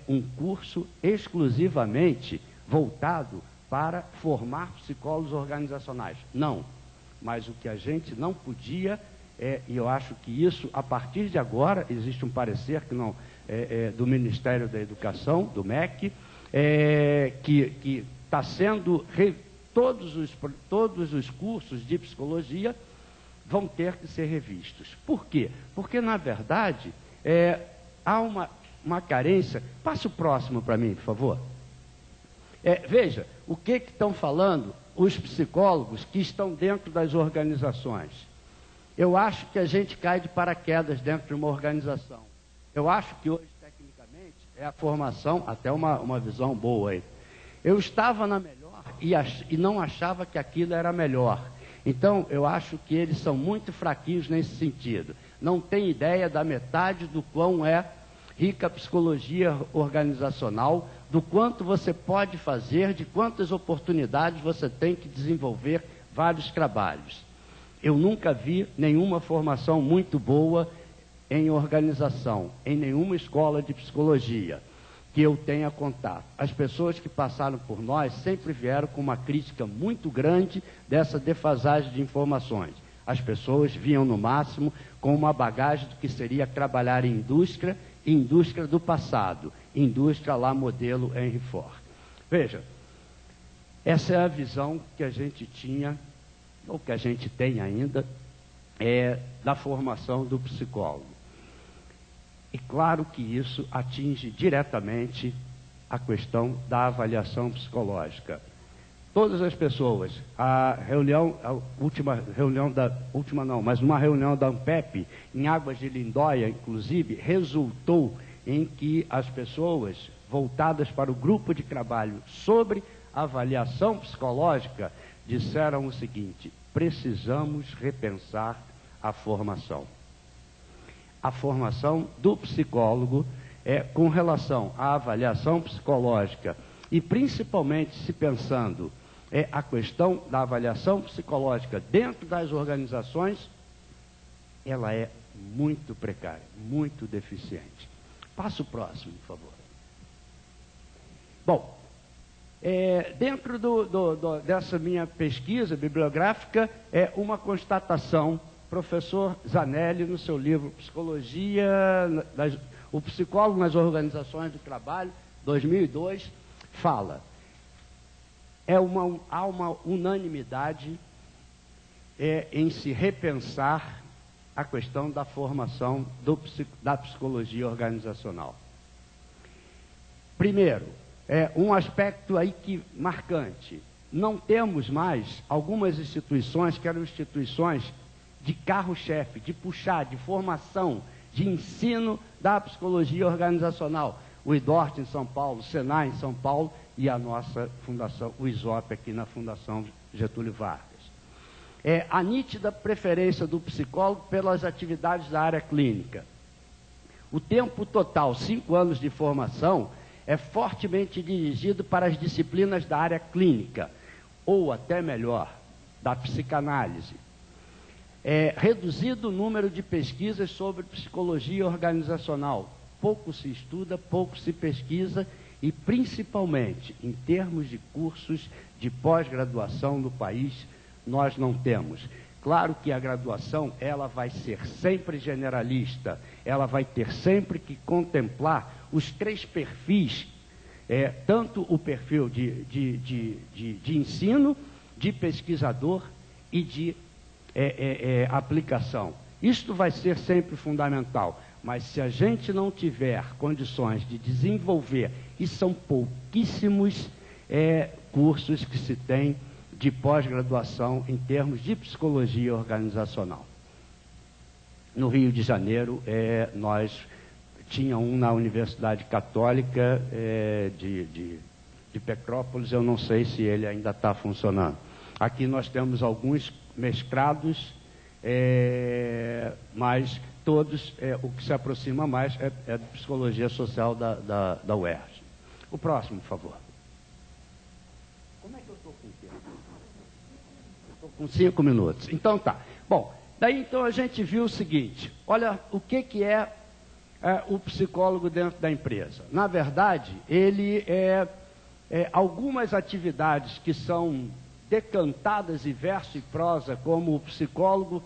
um curso exclusivamente voltado para formar psicólogos organizacionais. Não. Mas o que a gente não podia, e eu acho que isso, a partir de agora, existe um parecer que não, do Ministério da Educação, do MEC, que está sendo, todos os cursos de psicologia vão ter que ser revistos. Por quê? Porque, na verdade, há uma carência. Passa o próximo para mim, por favor. Veja, o que estão falando os psicólogos que estão dentro das organizações. Eu acho que a gente cai de paraquedas dentro de uma organização. Eu acho que hoje, tecnicamente, é a formação, até uma visão boa aí. Eu estava na melhor e não achava que aquilo era melhor. Então, eu acho que eles são muito fraquinhos nesse sentido. Não tem ideia da metade do quão é rica a psicologia organizacional, do quanto você pode fazer, de quantas oportunidades você tem que desenvolver vários trabalhos. Eu nunca vi nenhuma formação muito boa em organização, em nenhuma escola de psicologia que eu tenha contato. As pessoas que passaram por nós sempre vieram com uma crítica muito grande dessa defasagem de informações. As pessoas vinham no máximo com uma bagagem do que seria trabalhar em indústria do passado, indústria lá modelo Henry Ford. Veja, essa é a visão que a gente tinha, ou que a gente tem ainda, da formação do psicólogo. E claro que isso atinge diretamente a questão da avaliação psicológica. Todas as pessoas, uma reunião da ANPEP, em Águas de Lindóia, inclusive, resultou em que as pessoas voltadas para o grupo de trabalho sobre avaliação psicológica disseram o seguinte: precisamos repensar a formação. A formação do psicólogo com relação à avaliação psicológica, e principalmente se pensando a questão da avaliação psicológica dentro das organizações, ela é muito precária, muito deficiente. Passa o próximo, por favor. Bom, dentro dessa minha pesquisa bibliográfica, uma constatação, professor Zanelli, no seu livro Psicologia, o psicólogo nas organizações do trabalho, 2002, fala, há uma unanimidade em se repensar a questão da formação da psicologia organizacional. Primeiro, um aspecto aí marcante, não temos mais algumas instituições que eram instituições de carro-chefe, de puxar, de formação, de ensino da psicologia organizacional. O IDORT em São Paulo, o SENAI em São Paulo e a nossa fundação, o ISOP aqui na Fundação Getúlio Vargas. A nítida preferência do psicólogo pelas atividades da área clínica. O tempo total, 5 anos de formação, é fortemente dirigido para as disciplinas da área clínica, ou até melhor, da psicanálise. Reduzido o número de pesquisas sobre psicologia organizacional. Pouco se estuda, pouco se pesquisa e, principalmente, em termos de cursos de pós-graduação no país, nós não temos. Claro que a graduação, ela vai ser sempre generalista, ela vai ter sempre que contemplar os 3 perfis, tanto o perfil de ensino, de pesquisador e de aplicação. Isto vai ser sempre fundamental, mas se a gente não tiver condições de desenvolver, e são pouquíssimos cursos que se tem de pós-graduação em termos de psicologia organizacional. No Rio de Janeiro, nós tínhamos um na Universidade Católica de Petrópolis, eu não sei se ele ainda está funcionando. Aqui nós temos alguns mestrados, mas todos, o que se aproxima mais é de psicologia social da UERJ. O próximo, por favor. Como é que eu estou com o tempo? Estou com 5 minutos. Então tá. Bom, daí então a gente viu o seguinte, olha o que é o psicólogo dentro da empresa. Na verdade, ele algumas atividades que são decantadas em verso e prosa como o psicólogo,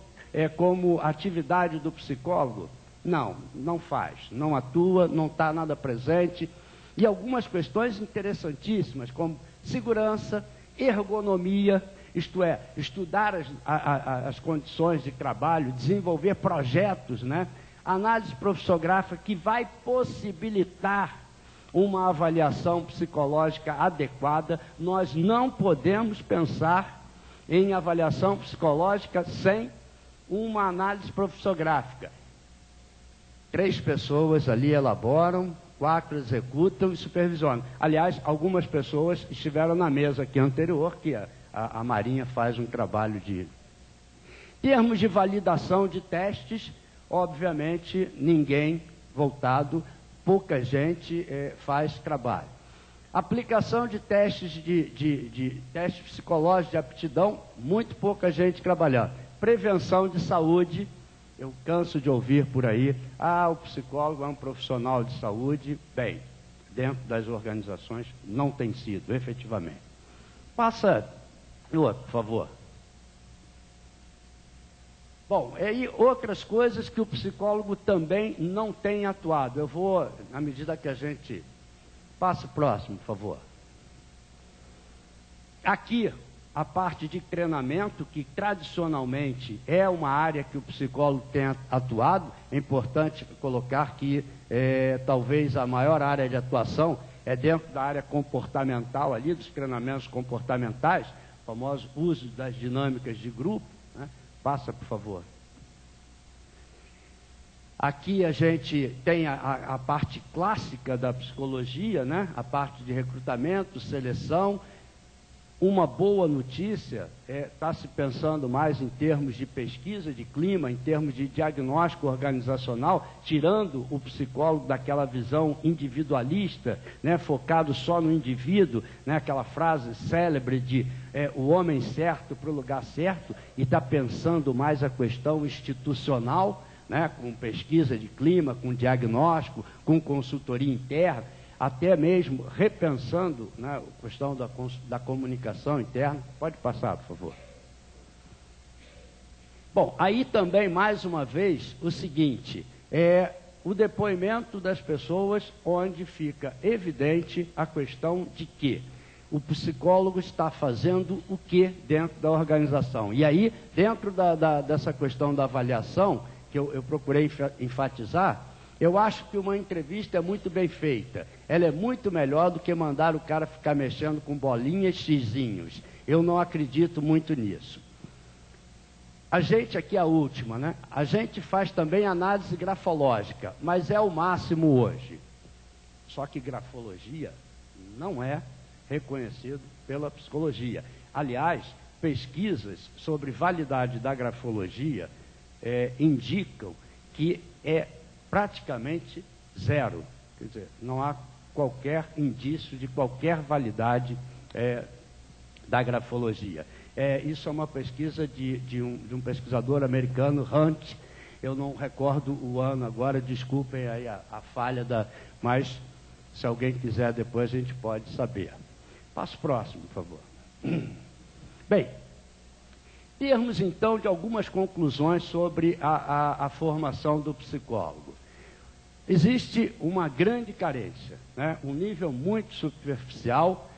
como atividade do psicólogo, não faz, não atua, não está nada presente. E algumas questões interessantíssimas, como segurança, ergonomia, isto é, estudar as condições de trabalho, desenvolver projetos, né? Análise profissiográfica que vai possibilitar uma avaliação psicológica adequada. Nós não podemos pensar em avaliação psicológica sem uma análise profissiográfica. 3 pessoas ali elaboram, 4 executam e supervisionam. Aliás, algumas pessoas estiveram na mesa aqui anterior, que a Marinha faz um trabalho de... Termos de validação de testes, obviamente, ninguém voltado, pouca gente faz trabalho. Aplicação de testes de testes psicológicos de aptidão, muito pouca gente trabalhando. Prevenção de saúde, eu canso de ouvir por aí, o psicólogo é um profissional de saúde. Bem, dentro das organizações não tem sido, efetivamente. Passa outro, por favor. Bom, e outras coisas que o psicólogo também não tem atuado. Eu vou, na medida que a gente... Passa o próximo, por favor. Aqui, a parte de treinamento, que tradicionalmente é uma área que o psicólogo tem atuado. É importante colocar que talvez a maior área de atuação é dentro da área comportamental, ali dos treinamentos comportamentais, o famoso uso das dinâmicas de grupo, né? Passa, por favor. Aqui a gente tem a parte clássica da psicologia, né? A parte de recrutamento, seleção, uma boa notícia está se pensando mais em termos de pesquisa de clima, em termos de diagnóstico organizacional, tirando o psicólogo daquela visão individualista, né, focado só no indivíduo, né, aquela frase célebre de o homem certo para o lugar certo, e está pensando mais a questão institucional, né, com pesquisa de clima, com diagnóstico, com consultoria interna, até mesmo repensando, né, a questão da comunicação interna. Pode passar, por favor. Bom, aí também, mais uma vez, o seguinte, o depoimento das pessoas, onde fica evidente a questão de que o psicólogo está fazendo o que dentro da organização. E aí, dentro dessa questão da avaliação, que eu procurei enfatizar, eu acho que uma entrevista é muito bem feita. Ela é muito melhor do que mandar o cara ficar mexendo com bolinhas, xizinhos. Eu não acredito muito nisso. A gente, aqui a última, né? A gente faz também análise grafológica, mas é o máximo hoje. Só que grafologia não é reconhecido pela psicologia. Aliás, pesquisas sobre validade da grafologia indicam que é praticamente zero. Quer dizer, não há qualquer indício de qualquer validade da grafologia. Isso é uma pesquisa de um pesquisador americano, Hunt. Eu não recordo o ano agora, desculpem aí a falha, mas se alguém quiser depois a gente pode saber. Passo próximo, por favor. Bem, termos então de algumas conclusões sobre a formação do psicólogo. Existe uma grande carência, né? Um nível muito superficial,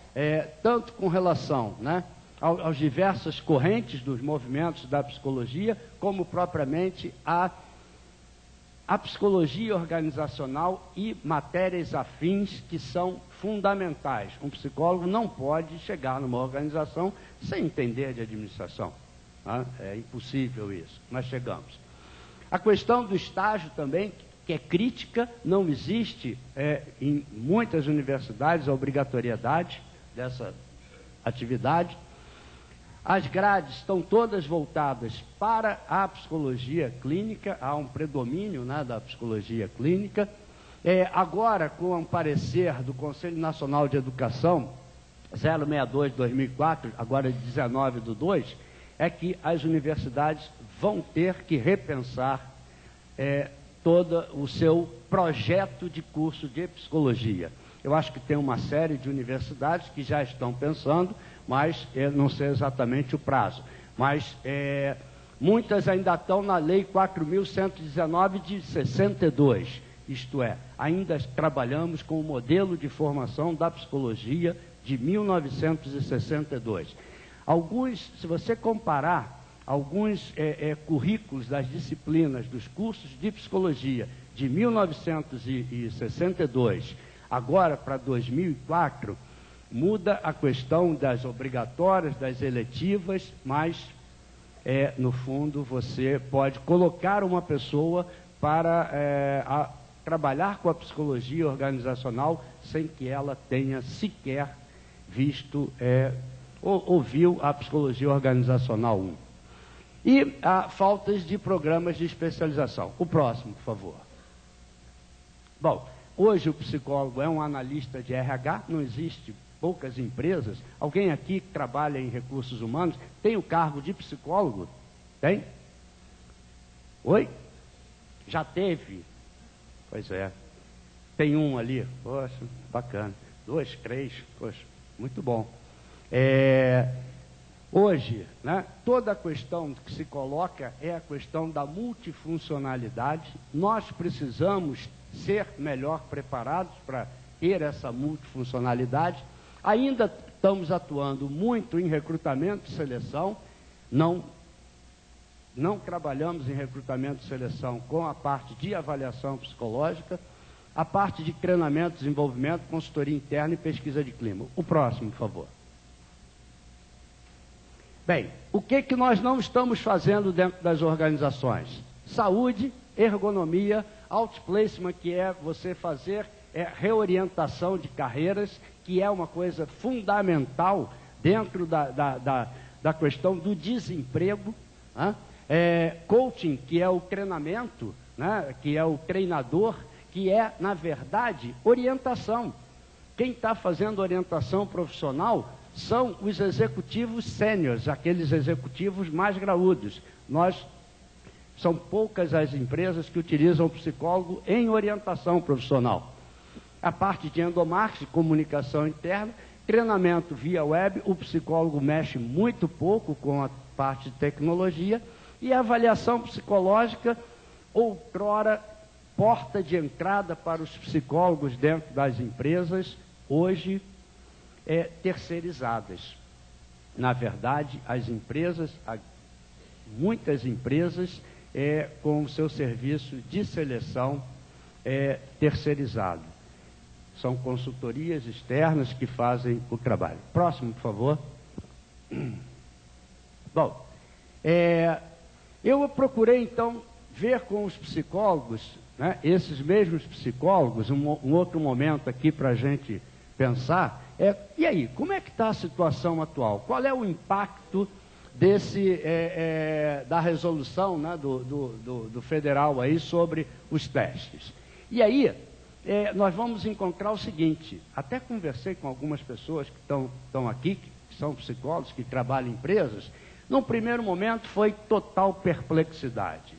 tanto com relação, né, aos diversas correntes dos movimentos da psicologia, como propriamente a psicologia organizacional e matérias afins que são fundamentais. Um psicólogo não pode chegar numa organização sem entender de administração. Tá? É impossível isso, mas chegamos. A questão do estágio também, que é crítica, não existe em muitas universidades a obrigatoriedade dessa atividade. As grades estão todas voltadas para a psicologia clínica, há um predomínio, né, da psicologia clínica. Agora, com o parecer do Conselho Nacional de Educação, 062/2004, agora 19/2, é que as universidades vão ter que repensar todo o seu projeto de curso de psicologia. Eu acho que tem uma série de universidades que já estão pensando, mas não sei exatamente o prazo. Mas muitas ainda estão na Lei 4.119 de 62, isto é, ainda trabalhamos com o modelo de formação da psicologia de 1962. Se você comparar alguns currículos das disciplinas dos cursos de psicologia de 1962, agora para 2004, muda a questão das obrigatórias, das eletivas, mas, no fundo, você pode colocar uma pessoa para trabalhar com a psicologia organizacional sem que ela tenha sequer visto, ouviu a psicologia organizacional 1. E há faltas de programas de especialização. O próximo, por favor. Bom, hoje o psicólogo é um analista de RH, não existe poucas empresas. Alguém aqui que trabalha em recursos humanos tem o cargo de psicólogo? Tem? Oi? Já teve? Pois é. Tem um ali, poxa, bacana. 2, 3, poxa, muito bom. Hoje, né, toda a questão que se coloca é a questão da multifuncionalidade. Nós precisamos ser melhor preparados para ter essa multifuncionalidade. Ainda estamos atuando muito em recrutamento e seleção, não trabalhamos em recrutamento e seleção com a parte de avaliação psicológica, a parte de treinamento, desenvolvimento, consultoria interna e pesquisa de clima. O próximo, por favor. Bem, o que nós não estamos fazendo dentro das organizações? Saúde, ergonomia, outplacement, que é você fazer reorientação de carreiras, que é uma coisa fundamental dentro da questão do desemprego, né? Coaching, que é o treinamento, né? Que é o treinador, que é, na verdade, orientação. Quem está fazendo orientação profissional são os executivos sêniores, aqueles executivos mais graúdos. São poucas as empresas que utilizam o psicólogo em orientação profissional. A parte de endomarketing, comunicação interna, treinamento via web, o psicólogo mexe muito pouco com a parte de tecnologia, e a avaliação psicológica, outrora porta de entrada para os psicólogos dentro das empresas, hoje terceirizadas. Na verdade, as empresas, muitas empresas, com o seu serviço de seleção terceirizado. São consultorias externas que fazem o trabalho. Próximo, por favor. Bom, eu procurei, então, ver com os psicólogos, né, esses mesmos psicólogos, um outro momento aqui para a gente pensar, e aí, como é que está a situação atual? Qual é o impacto da resolução, né, do federal aí sobre os testes? E aí, nós vamos encontrar o seguinte, até conversei com algumas pessoas que estão aqui, que são psicólogos, que trabalham em empresas. Num primeiro momento foi total perplexidade.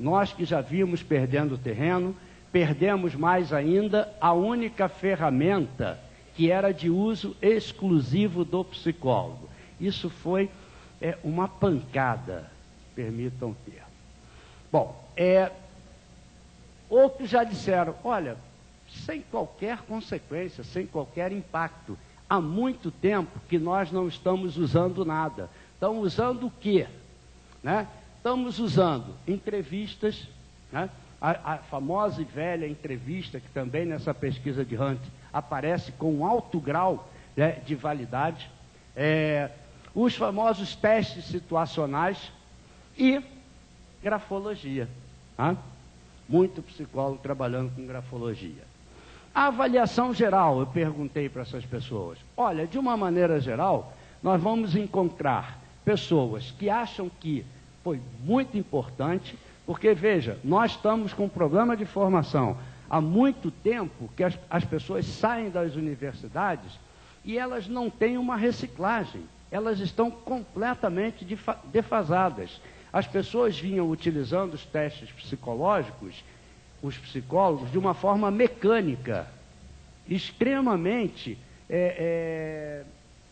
Nós que já víamos perdendo terreno, perdemos mais ainda a única ferramenta que era de uso exclusivo do psicólogo. Isso foi uma pancada, permitam o termo. Bom, outros já disseram, olha, sem qualquer consequência, sem qualquer impacto, há muito tempo que nós não estamos usando nada. Estão usando o quê? Né? Estamos usando entrevistas, né? A famosa e velha entrevista, que também nessa pesquisa de Hunt aparece com um alto grau, né, de validade, os famosos testes situacionais e grafologia. Né? Muito psicólogo trabalhando com grafologia. A avaliação geral, eu perguntei para essas pessoas, olha, de uma maneira geral, nós vamos encontrar pessoas que acham que foi muito importante, porque, veja, nós estamos com um problema de formação há muito tempo que as pessoas saem das universidades e elas não têm uma reciclagem, elas estão completamente defasadas. As pessoas vinham utilizando os testes psicológicos, os psicólogos, de uma forma mecânica, extremamente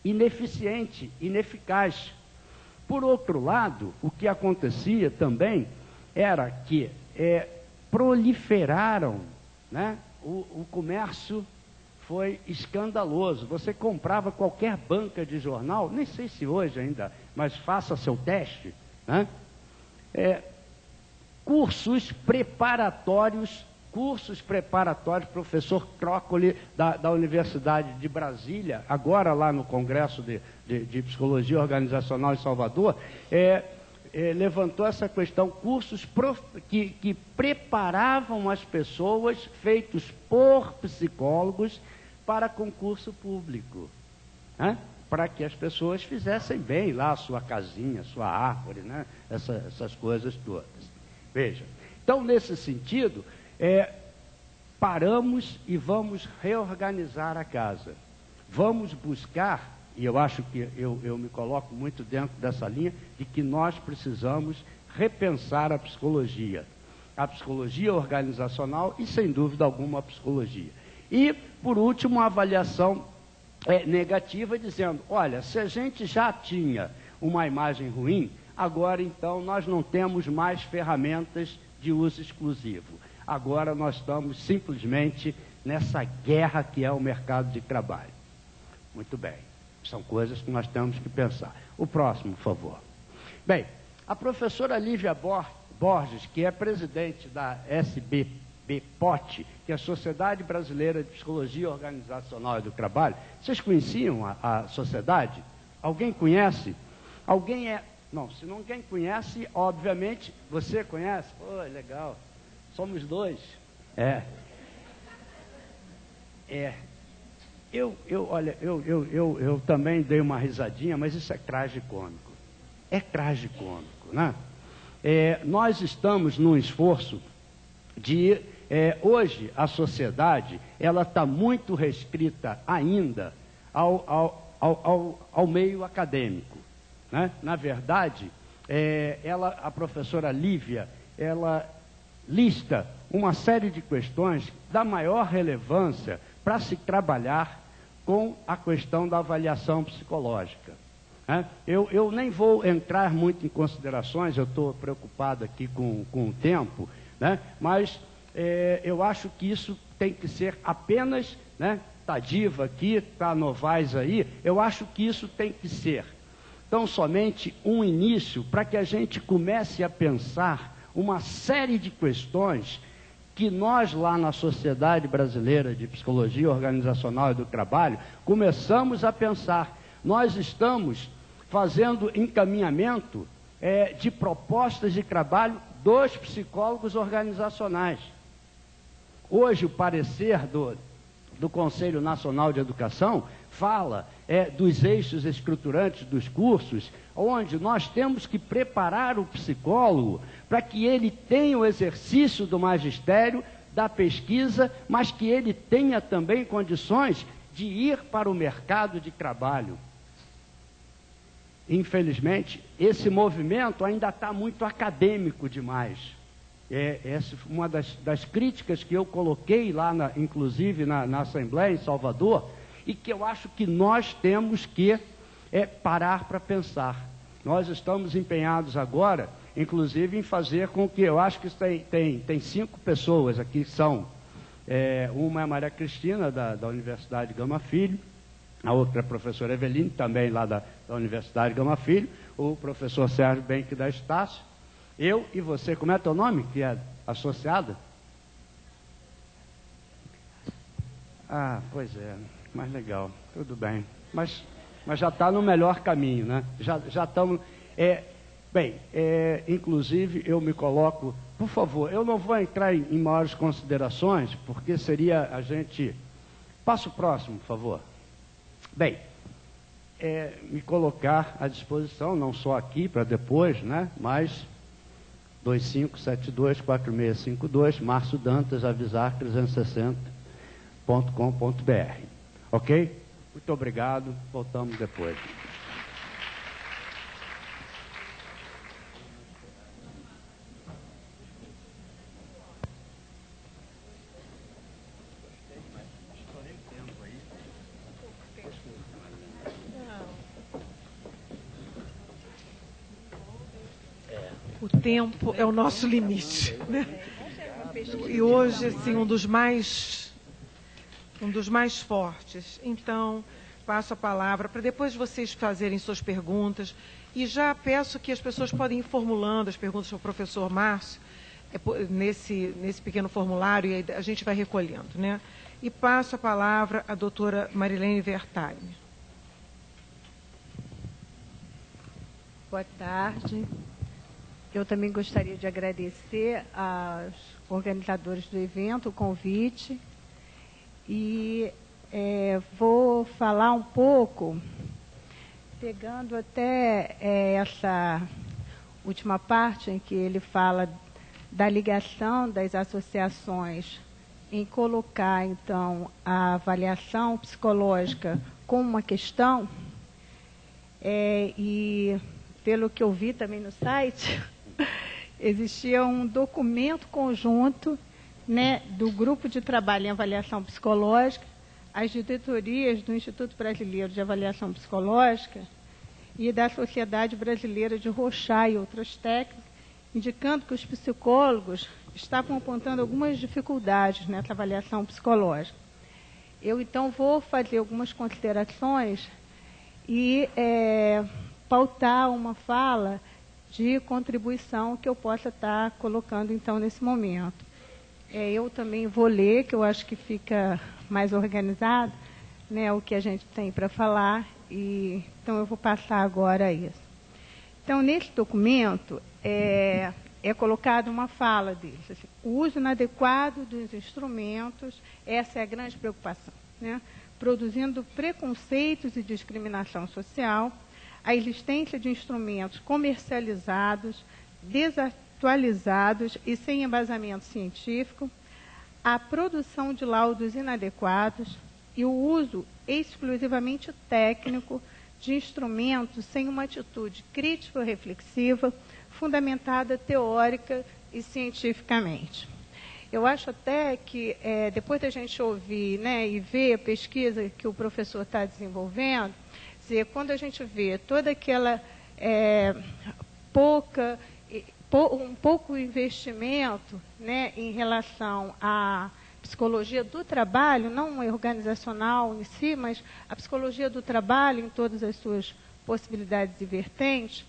ineficiente, ineficaz. Por outro lado, o que acontecia também era que proliferaram, né? O comércio foi escandaloso. Você comprava qualquer banca de jornal, nem sei se hoje ainda, mas faça seu teste, né? Cursos preparatórios, professor Croccoli, da Universidade de Brasília, agora lá no Congresso de Psicologia Organizacional em Salvador, levantou essa questão, cursos que preparavam as pessoas, feitos por psicólogos, para concurso público, né? Para que as pessoas fizessem bem lá a sua casinha, sua árvore, né? Essas coisas todas. Veja, então nesse sentido, paramos e vamos reorganizar a casa. Vamos buscar, e eu acho que eu me coloco muito dentro dessa linha, de que nós precisamos repensar a psicologia organizacional e, sem dúvida alguma, a psicologia. E, por último, a avaliação negativa, dizendo, olha, se a gente já tinha uma imagem ruim, agora, então, nós não temos mais ferramentas de uso exclusivo. Agora nós estamos simplesmente nessa guerra que é o mercado de trabalho. Muito bem, são coisas que nós temos que pensar. O próximo, por favor. Bem, a professora Lívia Borges, que é presidente da SBPOT, que é a Sociedade Brasileira de Psicologia Organizacional e do Trabalho, vocês conheciam a sociedade? Alguém conhece? Não, se ninguém conhece, obviamente, você conhece? Oh, legal. Somos dois. Olha, eu também dei uma risadinha, mas isso é tragicômico. É tragicômico, né? Nós estamos num esforço de... hoje, a sociedade, ela está muito restrita ainda ao meio acadêmico, né? Na verdade, a professora Lívia, ela lista uma série de questões da maior relevância para se trabalhar com a questão da avaliação psicológica, né? Eu nem vou entrar muito em considerações, eu estou preocupado aqui com o tempo, né? Mas eu acho que isso tem que ser apenas, né? Está Diva aqui, está Novaes aí, eu acho que isso tem que ser tão somente um início para que a gente comece a pensar uma série de questões que nós lá na Sociedade Brasileira de Psicologia Organizacional e do Trabalho começamos a pensar. Nós estamos fazendo encaminhamento de propostas de trabalho dos psicólogos organizacionais. Hoje o parecer do Conselho Nacional de Educação fala dos eixos estruturantes dos cursos, onde nós temos que preparar o psicólogo para que ele tenha o exercício do magistério, da pesquisa, mas que ele tenha também condições de ir para o mercado de trabalho. Infelizmente, esse movimento ainda está muito acadêmico demais. Essa foi uma das críticas que eu coloquei lá, inclusive na Assembleia em Salvador, e que eu acho que nós temos que parar para pensar. Nós estamos empenhados agora, inclusive, em fazer com que, eu acho que tem 5 pessoas aqui que são, uma é a Maria Cristina, da Universidade Gama Filho, a outra é a professora Eveline, também lá da Universidade Gama Filho, o professor Sérgio Benck da Estácio, eu e você, como é teu nome, que é associada? Ah, pois é, mas legal, tudo bem, mas já está no melhor caminho, né? Já estamos... inclusive, eu me coloco... Por favor, eu não vou entrar em maiores considerações, porque seria a gente... Passa o próximo, por favor. Bem, me colocar à disposição, não só aqui, para depois, né? Mas 2572-4652, Márcio Dantas, Avisar 360.com.br. Ok? Muito obrigado, voltamos depois. O tempo é o nosso limite, né? E hoje, assim, um dos mais fortes. Então, passo a palavra para depois vocês fazerem suas perguntas. E já peço que as pessoas podem ir formulando as perguntas para o professor Márcio, nesse pequeno formulário, e a gente vai recolhendo, né? E passo a palavra à doutora Marilene Vertaine. Boa tarde. Eu também gostaria de agradecer aos organizadores do evento o convite e vou falar um pouco, pegando até essa última parte em que ele fala da ligação das associações em colocar, então, a avaliação psicológica como uma questão, e pelo que eu vi também no site, existia um documento conjunto, né, do Grupo de Trabalho em Avaliação Psicológica, as diretorias do Instituto Brasileiro de Avaliação Psicológica e da Sociedade Brasileira de Rochat e outras técnicas, indicando que os psicólogos estavam apontando algumas dificuldades nessa avaliação psicológica. Eu, então, vou fazer algumas considerações e pautar uma fala de contribuição que eu possa estar colocando, então, nesse momento. Eu também vou ler, que eu acho que fica mais organizado, né, o que a gente tem para falar, e então eu vou passar agora isso. Então, nesse documento, é colocada uma fala deles, assim, o uso inadequado dos instrumentos, essa é a grande preocupação, né? produzindo preconceitos e discriminação social, a existência de instrumentos comercializados, desatualizados e sem embasamento científico, a produção de laudos inadequados e o uso exclusivamente técnico de instrumentos sem uma atitude crítico-reflexiva, fundamentada teórica e cientificamente. Eu acho até que, depois da gente ouvir, né, e ver a pesquisa que o professor está desenvolvendo, dizer, quando a gente vê toda aquela um pouco investimento, né, em relação à psicologia do trabalho, não organizacional em si, mas a psicologia do trabalho em todas as suas possibilidades e vertentes,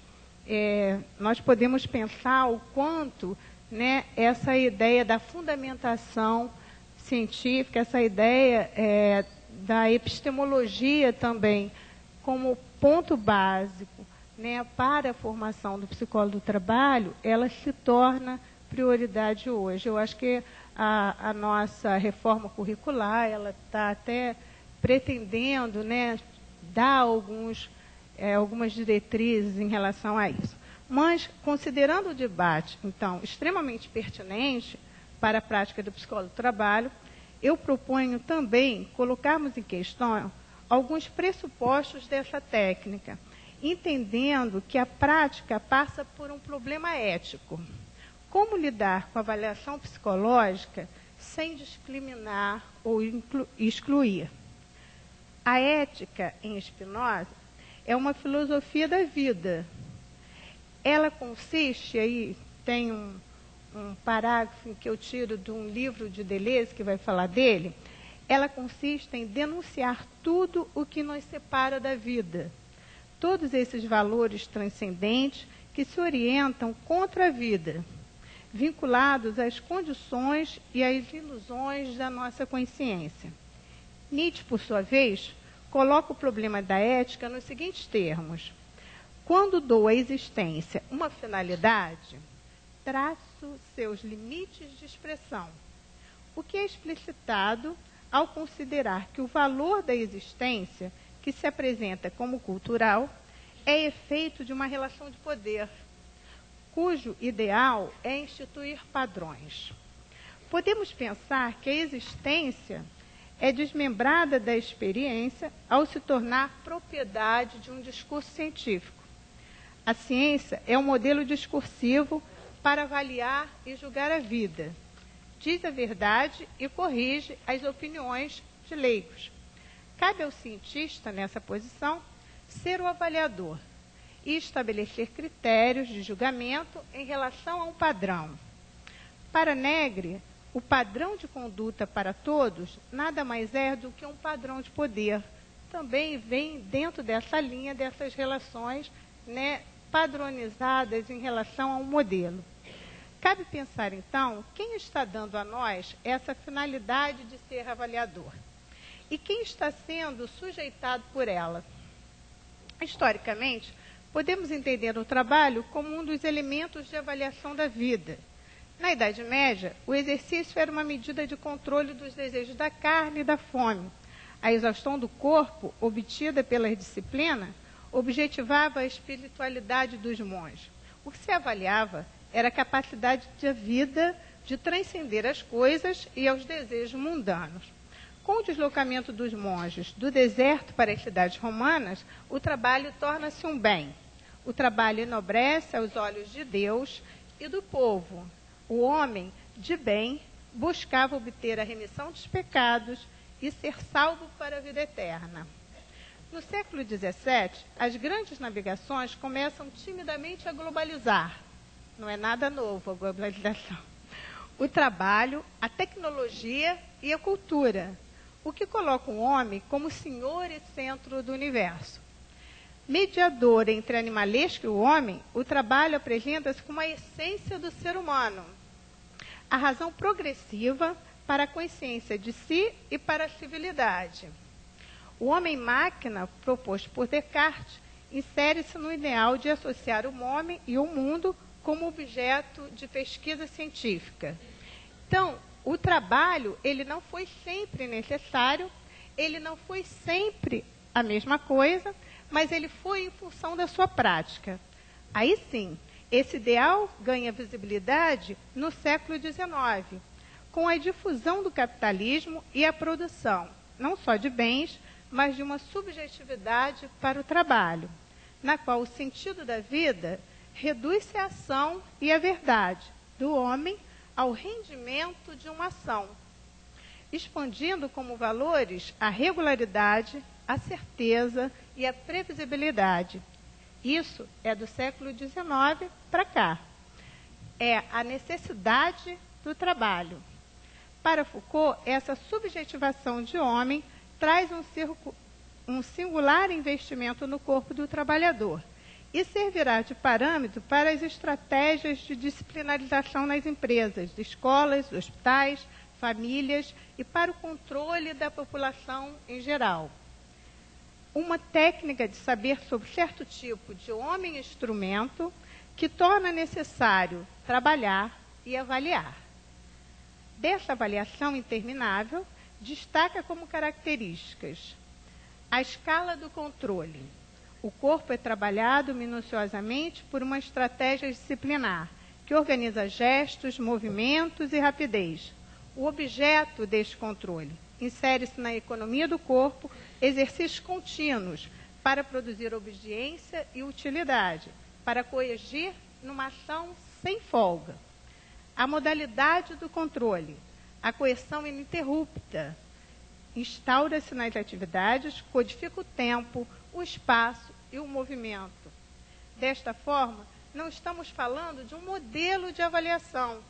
nós podemos pensar o quanto, né, essa ideia da fundamentação científica, essa ideia da epistemologia também como ponto básico, né, para a formação do psicólogo do trabalho, ela se torna prioridade hoje. Eu acho que a nossa reforma curricular, ela está até pretendendo, né, dar algumas diretrizes em relação a isso. Mas, considerando o debate, então, extremamente pertinente para a prática do psicólogo do trabalho, eu proponho também colocarmos em questão alguns pressupostos dessa técnica, entendendo que a prática passa por um problema ético. Como lidar com a avaliação psicológica sem discriminar ou excluir? A ética, em Spinoza, é uma filosofia da vida. Ela consiste, aí tem um parágrafo que eu tiro de um livro de Deleuze, que vai falar dele, ela consiste em denunciar tudo o que nos separa da vida. Todos esses valores transcendentes que se orientam contra a vida, vinculados às condições e às ilusões da nossa consciência. Nietzsche, por sua vez, coloca o problema da ética nos seguintes termos: quando dou à existência uma finalidade, traço seus limites de expressão, o que é explicitado ao considerar que o valor da existência, que se apresenta como cultural, é efeito de uma relação de poder, cujo ideal é instituir padrões. Podemos pensar que a existência é desmembrada da experiência ao se tornar propriedade de um discurso científico. A ciência é um modelo discursivo para avaliar e julgar a vida. Diz a verdade e corrige as opiniões de leigos. Cabe ao cientista, nessa posição, ser o avaliador e estabelecer critérios de julgamento em relação a um padrão. Para Negri, o padrão de conduta para todos nada mais é do que um padrão de poder. Também vem dentro dessa linha, dessas relações, né, padronizadas em relação a um modelo. Cabe pensar, então, quem está dando a nós essa finalidade de ser avaliador e quem está sendo sujeitado por ela. Historicamente, podemos entender o trabalho como um dos elementos de avaliação da vida. Na Idade Média, o exercício era uma medida de controle dos desejos da carne e da fome. A exaustão do corpo, obtida pela disciplina, objetivava a espiritualidade dos monges. O que se avaliava era a capacidade da vida de transcender as coisas e aos desejos mundanos. Com o deslocamento dos monges do deserto para as cidades romanas, o trabalho torna-se um bem. O trabalho enobrece aos olhos de Deus e do povo. O homem, de bem, buscava obter a remissão dos pecados e ser salvo para a vida eterna. No século XVII, as grandes navegações começam timidamente a globalizar. Não é nada novo a globalização. O trabalho, a tecnologia e a cultura, o que coloca o homem como senhor e centro do universo. Mediador entre animalesco e o homem, o trabalho apresenta-se como a essência do ser humano, a razão progressiva para a consciência de si e para a civilidade. O homem-máquina, proposto por Descartes, insere-se no ideal de associar o homem e o mundo como objeto de pesquisa científica. Então, o trabalho, ele não foi sempre necessário, ele não foi sempre a mesma coisa, mas ele foi em função da sua prática. Aí sim, esse ideal ganha visibilidade no século XIX, com a difusão do capitalismo e a produção, não só de bens, mas de uma subjetividade para o trabalho, na qual o sentido da vida reduz-se à ação e à verdade do homem ao rendimento de uma ação, expandindo como valores a regularidade, a certeza e a previsibilidade. Isso é do século XIX para cá. É a necessidade do trabalho. Para Foucault, essa subjetivação de homem traz um singular investimento no corpo do trabalhador e servirá de parâmetro para as estratégias de disciplinarização nas empresas, de escolas, hospitais, famílias e para o controle da população em geral. Uma técnica de saber sobre certo tipo de homem-instrumento que torna necessário trabalhar e avaliar. Dessa avaliação interminável, destaca como características a escala do controle. O corpo é trabalhado minuciosamente por uma estratégia disciplinar, que organiza gestos, movimentos e rapidez. O objeto deste controle insere-se na economia do corpo, exercícios contínuos para produzir obediência e utilidade, para coagir numa ação sem folga. A modalidade do controle, a coerção ininterrupta, instaura-se nas atividades, codifica o tempo, o espaço e o movimento. Desta forma, não estamos falando de um modelo de avaliação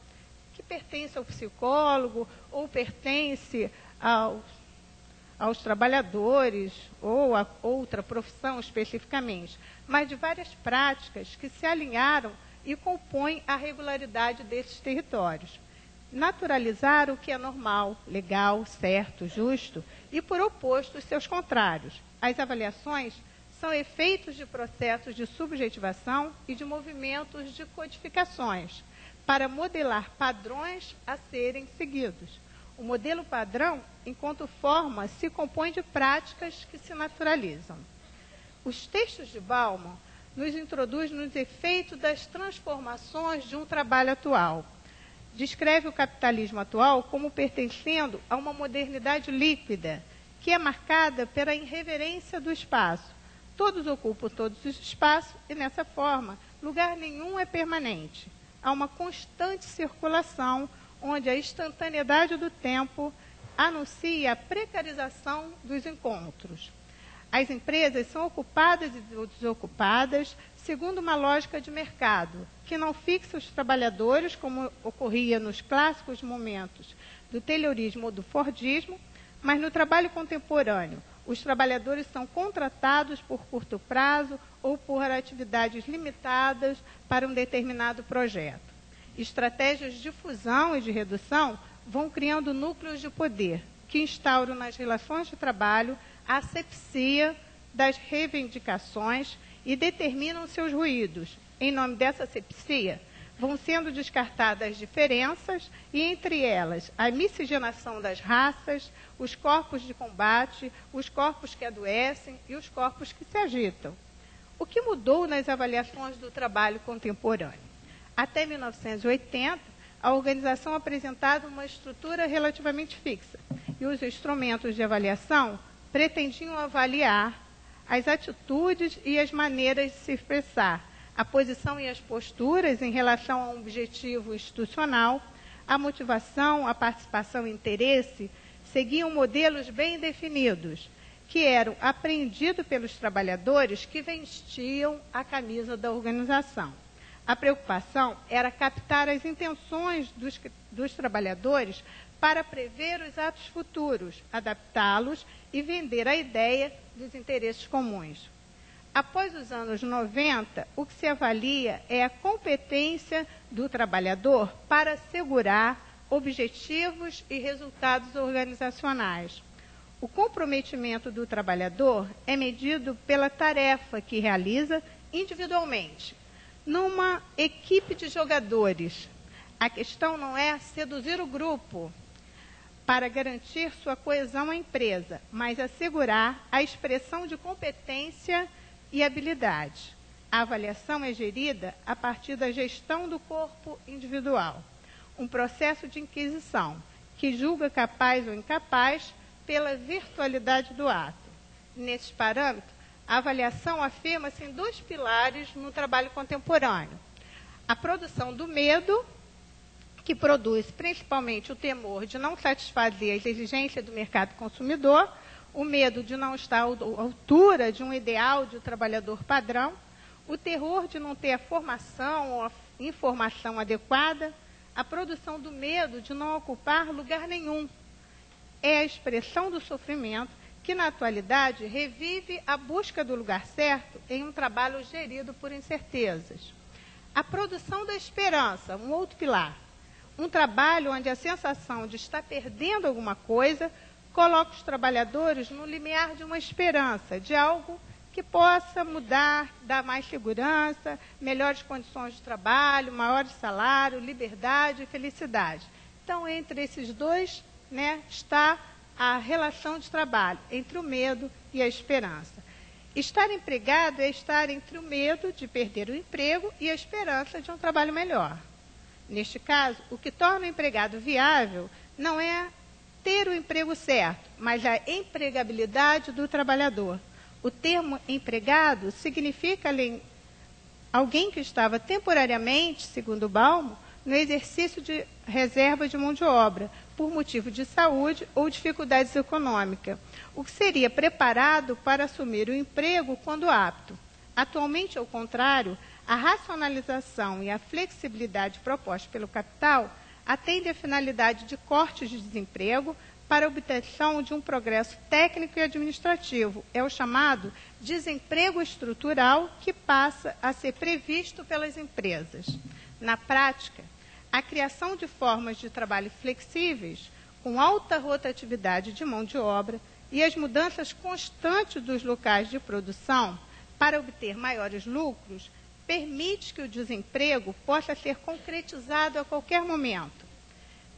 que pertence ao psicólogo ou pertence aos trabalhadores ou a outra profissão especificamente, mas de várias práticas que se alinharam e compõem a regularidade desses territórios. Naturalizar o que é normal, legal, certo, justo e, por oposto, os seus contrários. As avaliações são efeitos de processos de subjetivação e de movimentos de codificações para modelar padrões a serem seguidos. O modelo padrão, enquanto forma, se compõe de práticas que se naturalizam. Os textos de Bauman nos introduzem nos efeitos das transformações de um trabalho atual. Descreve o capitalismo atual como pertencendo a uma modernidade líquida, que é marcada pela irreverência do espaço. Todos ocupam todos os espaços e, nessa forma, lugar nenhum é permanente. Há uma constante circulação, onde a instantaneidade do tempo anuncia a precarização dos encontros. As empresas são ocupadas e desocupadas segundo uma lógica de mercado, que não fixa os trabalhadores, como ocorria nos clássicos momentos do Taylorismo ou do Fordismo, mas no trabalho contemporâneo, os trabalhadores são contratados por curto prazo ou por atividades limitadas para um determinado projeto. Estratégias de fusão e de redução vão criando núcleos de poder, que instauram nas relações de trabalho a asepsia das reivindicações e determinam seus ruídos. Em nome dessa asepsia, vão sendo descartadas as diferenças e, entre elas, a miscigenação das raças, os corpos de combate, os corpos que adoecem e os corpos que se agitam. O que mudou nas avaliações do trabalho contemporâneo? Até 1980, a organização apresentava uma estrutura relativamente fixa e os instrumentos de avaliação pretendiam avaliar as atitudes e as maneiras de se expressar, a posição e as posturas em relação a um objetivo institucional, a motivação, a participação e interesse seguiam modelos bem definidos, que eram apreendidos pelos trabalhadores que vestiam a camisa da organização. A preocupação era captar as intenções dos trabalhadores para prever os atos futuros, adaptá-los e vender a ideia dos interesses comuns. Após os anos 90, o que se avalia é a competência do trabalhador para assegurar objetivos e resultados organizacionais. O comprometimento do trabalhador é medido pela tarefa que realiza individualmente. Numa equipe de jogadores, a questão não é seduzir o grupo, para garantir sua coesão à empresa, mas assegurar a expressão de competência e habilidade. A avaliação é gerida a partir da gestão do corpo individual, um processo de inquisição, que julga capaz ou incapaz pela virtualidade do ato. Nesses parâmetros, a avaliação afirma-se em 2 pilares no trabalho contemporâneo. A produção do medo, que produz principalmente o temor de não satisfazer as exigências do mercado consumidor, o medo de não estar à altura de um ideal de trabalhador padrão, o terror de não ter a formação ou a informação adequada, a produção do medo de não ocupar lugar nenhum. É a expressão do sofrimento que, na atualidade, revive a busca do lugar certo em um trabalho gerido por incertezas. A produção da esperança, um outro pilar. Um trabalho onde a sensação de estar perdendo alguma coisa coloca os trabalhadores no limiar de uma esperança, de algo que possa mudar, dar mais segurança, melhores condições de trabalho, maior salário, liberdade e felicidade. Então, entre esses dois, está a relação de trabalho, entre o medo e a esperança. Estar empregado é estar entre o medo de perder o emprego e a esperança de um trabalho melhor. Neste caso, o que torna o empregado viável não é ter o emprego certo, mas a empregabilidade do trabalhador. O termo empregado significa alguém que estava temporariamente, segundo Balmo, no exercício de reserva de mão de obra, por motivo de saúde ou dificuldades econômicas, o que seria preparado para assumir o emprego quando apto. Atualmente, ao contrário, a racionalização e a flexibilidade proposta pelo capital atende à finalidade de cortes de desemprego para a obtenção de um progresso técnico e administrativo. É o chamado desemprego estrutural, que passa a ser previsto pelas empresas. Na prática, a criação de formas de trabalho flexíveis, com alta rotatividade de mão de obra e as mudanças constantes dos locais de produção para obter maiores lucros, permite que o desemprego possa ser concretizado a qualquer momento.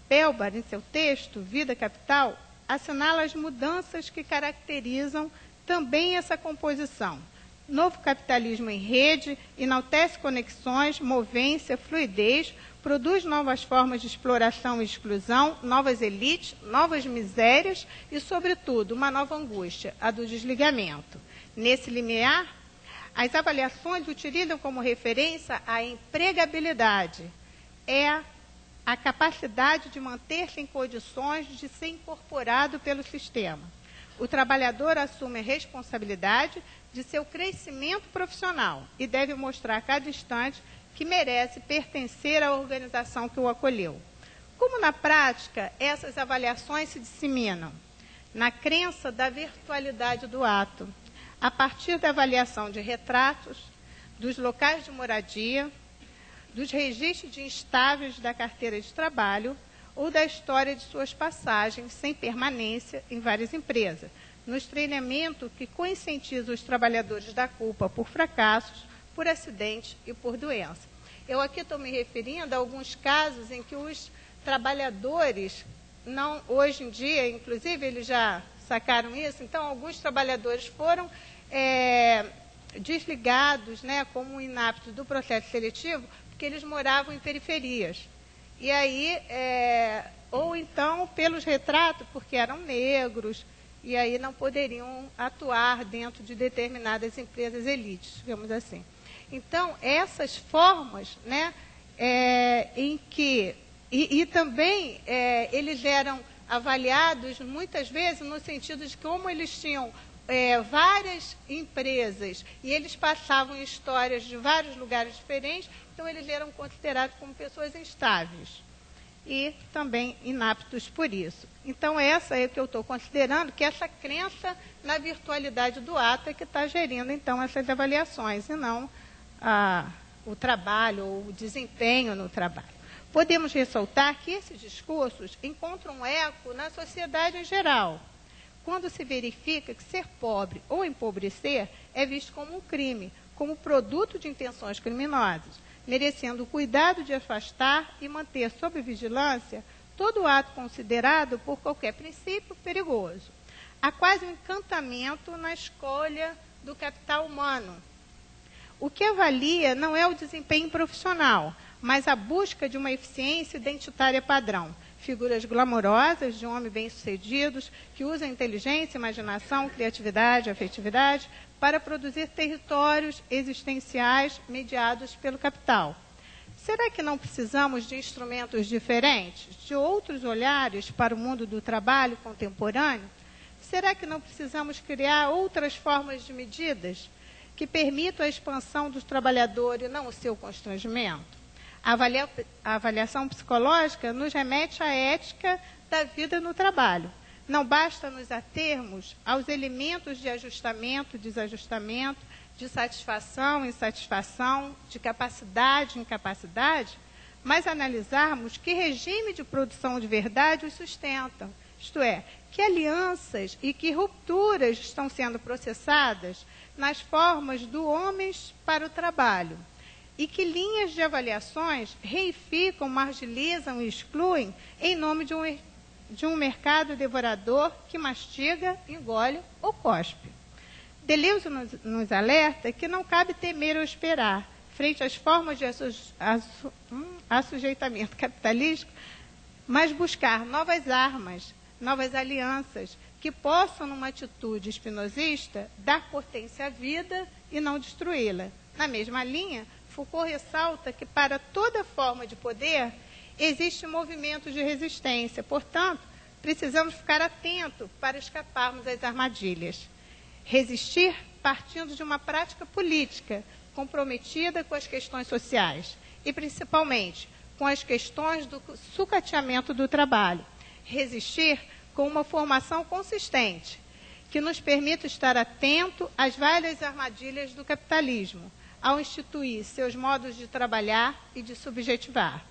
Pelbar, em seu texto, Vida Capital, assinala as mudanças que caracterizam também essa composição. Novo capitalismo em rede enaltece conexões, movência, fluidez, produz novas formas de exploração e exclusão, novas elites, novas misérias e, sobretudo, uma nova angústia, a do desligamento. Nesse limiar, as avaliações utilizam como referência a empregabilidade. É a capacidade de manter-se em condições de ser incorporado pelo sistema. O trabalhador assume a responsabilidade de seu crescimento profissional e deve mostrar a cada instante que merece pertencer à organização que o acolheu. Como, na prática, essas avaliações se disseminam? Na crença da virtualidade do ato, a partir da avaliação de retratos, dos locais de moradia, dos registros de instáveis da carteira de trabalho ou da história de suas passagens sem permanência em várias empresas, nos treinamentos que conscientizam os trabalhadores da culpa por fracassos, por acidente e por doença. Eu aqui estou me referindo a alguns casos em que os trabalhadores, hoje em dia, inclusive, eles já sacaram isso, então alguns trabalhadores foram desligados, como inaptos do processo seletivo, porque eles moravam em periferias. E aí, ou então, pelos retratos, porque eram negros, e aí não poderiam atuar dentro de determinadas empresas elites, digamos assim. Então, essas formas, em que... E também eles eram avaliados, muitas vezes, no sentido de que, como eles tinham várias empresas e eles passavam histórias de vários lugares diferentes, então eles eram considerados como pessoas instáveis e também inaptos por isso. Então, essa é o que eu estou considerando, que essa crença na virtualidade do ato é que está gerindo, então, essas avaliações, e não o trabalho ou o desempenho no trabalho. Podemos ressaltar que esses discursos encontram eco na sociedade em geral, quando se verifica que ser pobre ou empobrecer é visto como um crime, como produto de intenções criminosas, merecendo o cuidado de afastar e manter sob vigilância todo ato considerado por qualquer princípio perigoso. Há quase um encantamento na escolha do capital humano. O que avalia não é o desempenho profissional, mas a busca de uma eficiência identitária padrão. Figuras glamourosas de homens bem-sucedidos que usam inteligência, imaginação, criatividade, afetividade para produzir territórios existenciais mediados pelo capital. Será que não precisamos de instrumentos diferentes, de outros olhares para o mundo do trabalho contemporâneo? Será que não precisamos criar outras formas de medidas que permitam a expansão do trabalhador e não o seu constrangimento? A avaliação psicológica nos remete à ética da vida no trabalho. Não basta nos atermos aos elementos de ajustamento, desajustamento, de satisfação, insatisfação, de capacidade, incapacidade, mas analisarmos que regime de produção de verdade os sustentam. Isto é, que alianças e que rupturas estão sendo processadas nas formas do homens para o trabalho. E que linhas de avaliações reificam, marginalizam e excluem em nome de um mercado devorador que mastiga, engole ou cospe. Deleuze nos alerta que não cabe temer ou esperar, frente às formas de assujeitamento capitalístico, mas buscar novas armas, novas alianças, que possam, numa atitude espinosista, dar potência à vida e não destruí-la. Na mesma linha, Foucault ressalta que para toda forma de poder existe movimento de resistência. Portanto, precisamos ficar atentos para escaparmos das armadilhas. Resistir partindo de uma prática política comprometida com as questões sociais e, principalmente, com as questões do sucateamento do trabalho. Resistir com uma formação consistente, que nos permita estar atento às várias armadilhas do capitalismo, ao instituir seus modos de trabalhar e de subjetivar.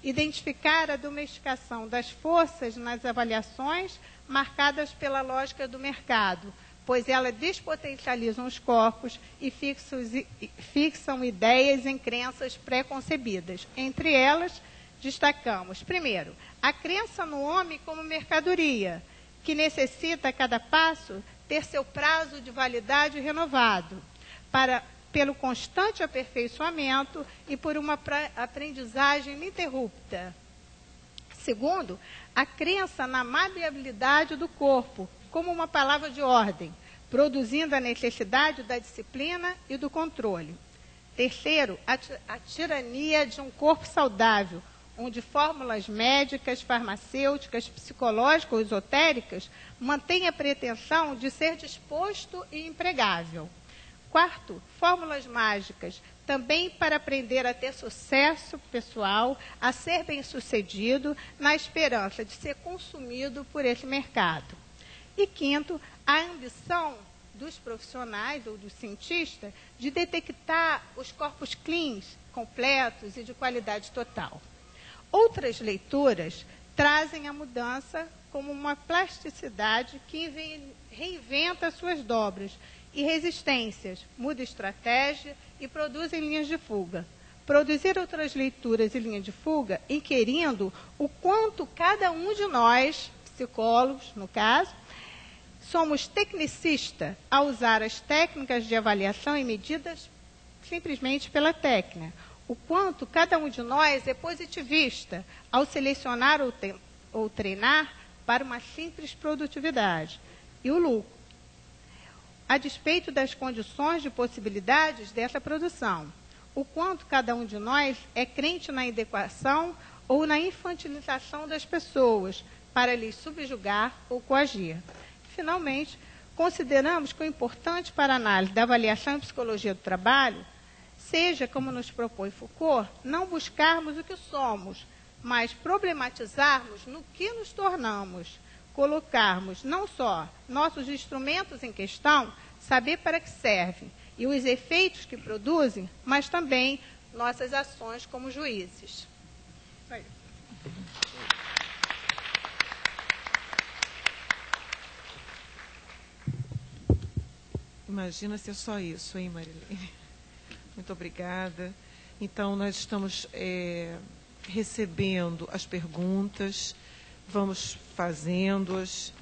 Identificar a domesticação das forças nas avaliações marcadas pela lógica do mercado, pois elas despotencializam os corpos e fixam ideias em crenças pré-concebidas. Entre elas, destacamos, primeiro, a crença no homem como mercadoria, que necessita a cada passo ter seu prazo de validade renovado, pelo constante aperfeiçoamento e por uma aprendizagem ininterrupta. Segundo, a crença na maleabilidade do corpo, como uma palavra de ordem, produzindo a necessidade da disciplina e do controle. Terceiro, a tirania de um corpo saudável, onde fórmulas médicas, farmacêuticas, psicológicas ou esotéricas mantêm a pretensão de ser disposto e empregável. Quarto, fórmulas mágicas, também para aprender a ter sucesso pessoal, a ser bem-sucedido, na esperança de ser consumido por esse mercado. E quinto, a ambição dos profissionais ou do cientista de detectar os corpos cleans, completos e de qualidade total. Outras leituras trazem a mudança como uma plasticidade que reinventa suas dobras e resistências, muda estratégia e produzem linhas de fuga. Produzir outras leituras e linhas de fuga, inquirindo o quanto cada um de nós, psicólogos no caso, somos tecnicistas ao usar as técnicas de avaliação e medidas simplesmente pela técnica. O quanto cada um de nós é positivista ao selecionar ou treinar para uma simples produtividade e o lucro, a despeito das condições de possibilidades dessa produção. O quanto cada um de nós é crente na inadequação ou na infantilização das pessoas para lhes subjugar ou coagir. Finalmente, consideramos que o importante para a análise da avaliação e psicologia do trabalho seja, como nos propõe Foucault, não buscarmos o que somos, mas problematizarmos no que nos tornamos, colocarmos não só nossos instrumentos em questão, saber para que servem e os efeitos que produzem, mas também nossas ações como juízes. Aí. Imagina ser só isso, hein, Marilene? Muito obrigada. Então, nós estamos recebendo as perguntas vamos fazendo-as.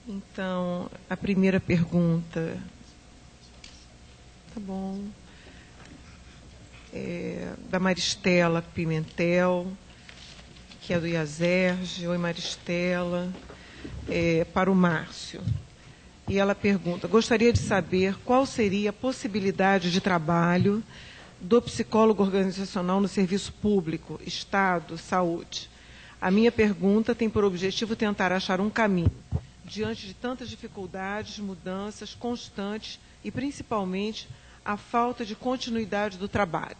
Então, a primeira pergunta, tá bom, da Maristela Pimentel, que é do IASERJ. Oi, Maristela, para o Márcio. E ela pergunta: gostaria de saber qual seria a possibilidade de trabalho do psicólogo organizacional no serviço público, Estado, saúde. A minha pergunta tem por objetivo tentar achar um caminho diante de tantas dificuldades, mudanças constantes e, principalmente, a falta de continuidade do trabalho.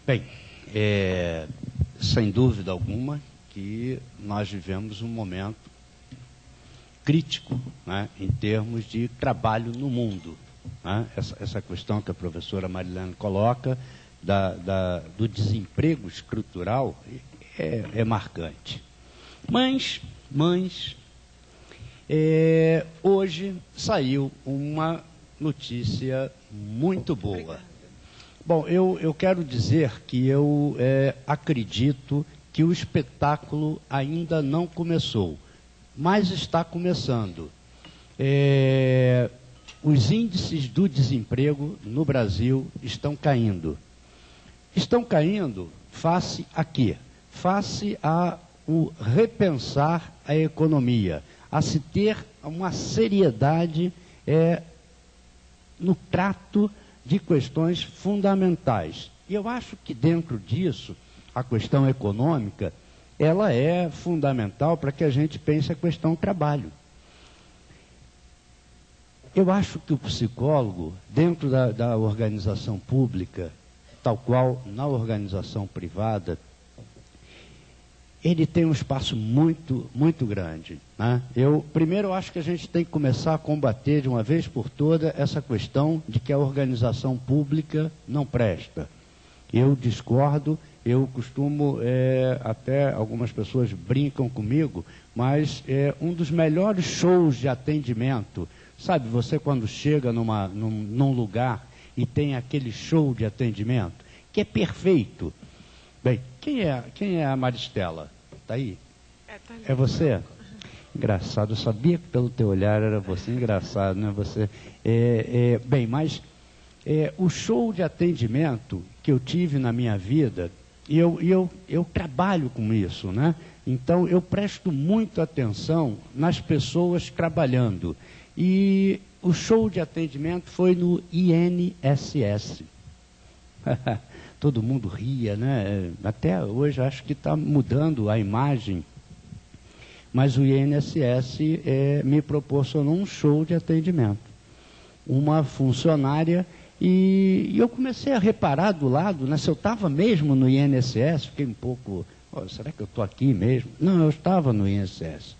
Bem, sem dúvida alguma que nós vivemos um momento crítico, né, em termos de trabalho no mundo. Né? Essa questão que a professora Marilene coloca do desemprego estrutural é marcante. Mas hoje saiu uma notícia muito boa. Bom, eu quero dizer que eu acredito que o espetáculo ainda não começou, mas está começando. Os índices do desemprego no Brasil estão caindo. Estão caindo face a quê? Face a o repensar a economia, a se ter uma seriedade no trato de questões fundamentais. E eu acho que dentro disso, a questão econômica, ela é fundamental para que a gente pense a questão trabalho. Eu acho que o psicólogo, dentro da organização pública, tal qual na organização privada, ele tem um espaço muito, muito grande. Né? Primeiro, eu acho que a gente tem que começar a combater de uma vez por todas essa questão de que a organização pública não presta. Eu discordo, eu costumo, até algumas pessoas brincam comigo, mas um dos melhores shows de atendimento, sabe, você quando chega num lugar e tem aquele show de atendimento, que é perfeito. Bem, quem é a Maristela? Está aí? Tá ali. É você? Engraçado, eu sabia que pelo teu olhar era você. Engraçado, né? Você. Bem, mas o show de atendimento que eu tive na minha vida, eu trabalho com isso, né? Então, eu presto muita atenção nas pessoas trabalhando. E o show de atendimento foi no INSS. Todo mundo ria, né? Até hoje acho que está mudando a imagem. Mas o INSS me proporcionou um show de atendimento. Uma funcionária, e eu comecei a reparar do lado, né? Se eu estava mesmo no INSS, fiquei um pouco, será que eu estou aqui mesmo? Não, eu estava no INSS.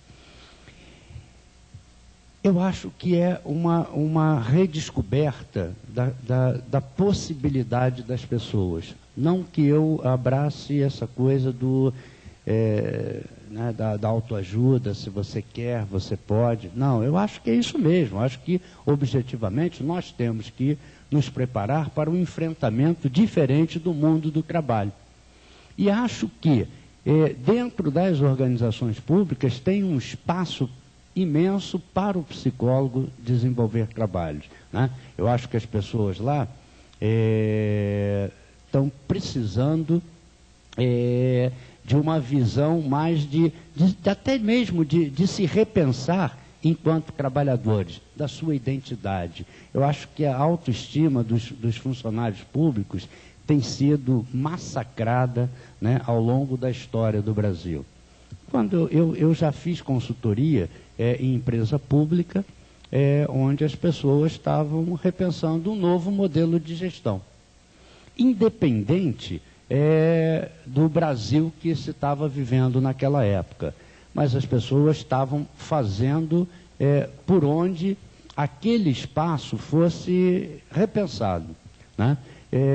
Eu acho que é uma redescoberta da possibilidade das pessoas. Não que eu abrace essa coisa da autoajuda, se você quer, você pode. Não, eu acho que é isso mesmo. Eu acho que, objetivamente, nós temos que nos preparar para um enfrentamento diferente do mundo do trabalho. E acho que, dentro das organizações públicas, tem um espaço imenso para o psicólogo desenvolver trabalhos. Né? Eu acho que as pessoas lá estão precisando de uma visão mais até mesmo de se repensar enquanto trabalhadores, da sua identidade. Eu acho que a autoestima dos funcionários públicos tem sido massacrada, né, ao longo da história do Brasil. Quando eu já fiz consultoria em empresa pública, onde as pessoas estavam repensando um novo modelo de gestão, independente do Brasil que se estava vivendo naquela época. mas as pessoas estavam fazendo por onde aquele espaço fosse repensado, né?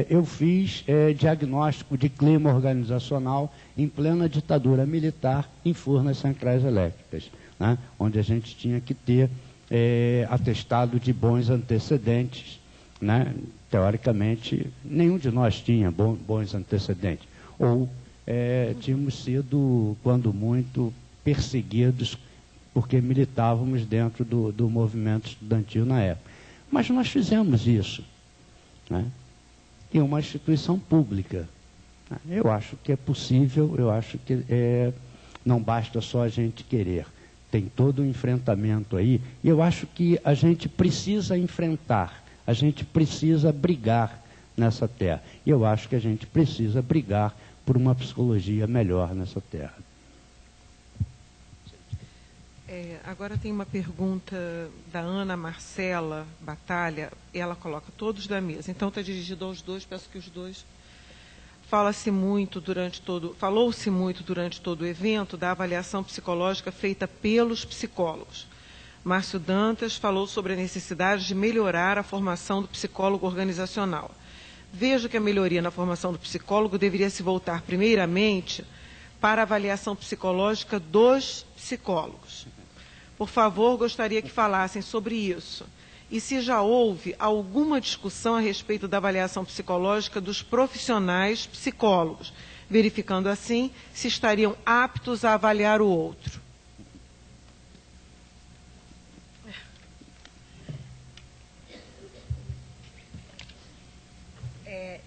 Eu fiz diagnóstico de clima organizacional em plena ditadura militar em Furnas Centrais Elétricas, né? Onde a gente tinha que ter atestado de bons antecedentes, né? Teoricamente, nenhum de nós tinha bons antecedentes. Ou tínhamos sido, quando muito, perseguidos porque militávamos dentro do movimento estudantil na época. Mas nós fizemos isso, né? Em uma instituição pública. Eu acho que é possível, eu acho que não basta só a gente querer. Tem todo um enfrentamento aí, e eu acho que a gente precisa enfrentar, a gente precisa brigar nessa terra. E eu acho que a gente precisa brigar por uma psicologia melhor nessa terra. Agora tem uma pergunta da Ana Marcela Batalha, ela coloca todos da mesa, então está dirigido aos dois, peço que os dois. Falou-se muito durante todo o evento da avaliação psicológica feita pelos psicólogos. Márcio Dantas falou sobre a necessidade de melhorar a formação do psicólogo organizacional. Vejo que a melhoria na formação do psicólogo deveria se voltar primeiramente para a avaliação psicológica dos psicólogos. Por favor, gostaria que falassem sobre isso. E se já houve alguma discussão a respeito da avaliação psicológica dos profissionais psicólogos, verificando assim se estariam aptos a avaliar o outro.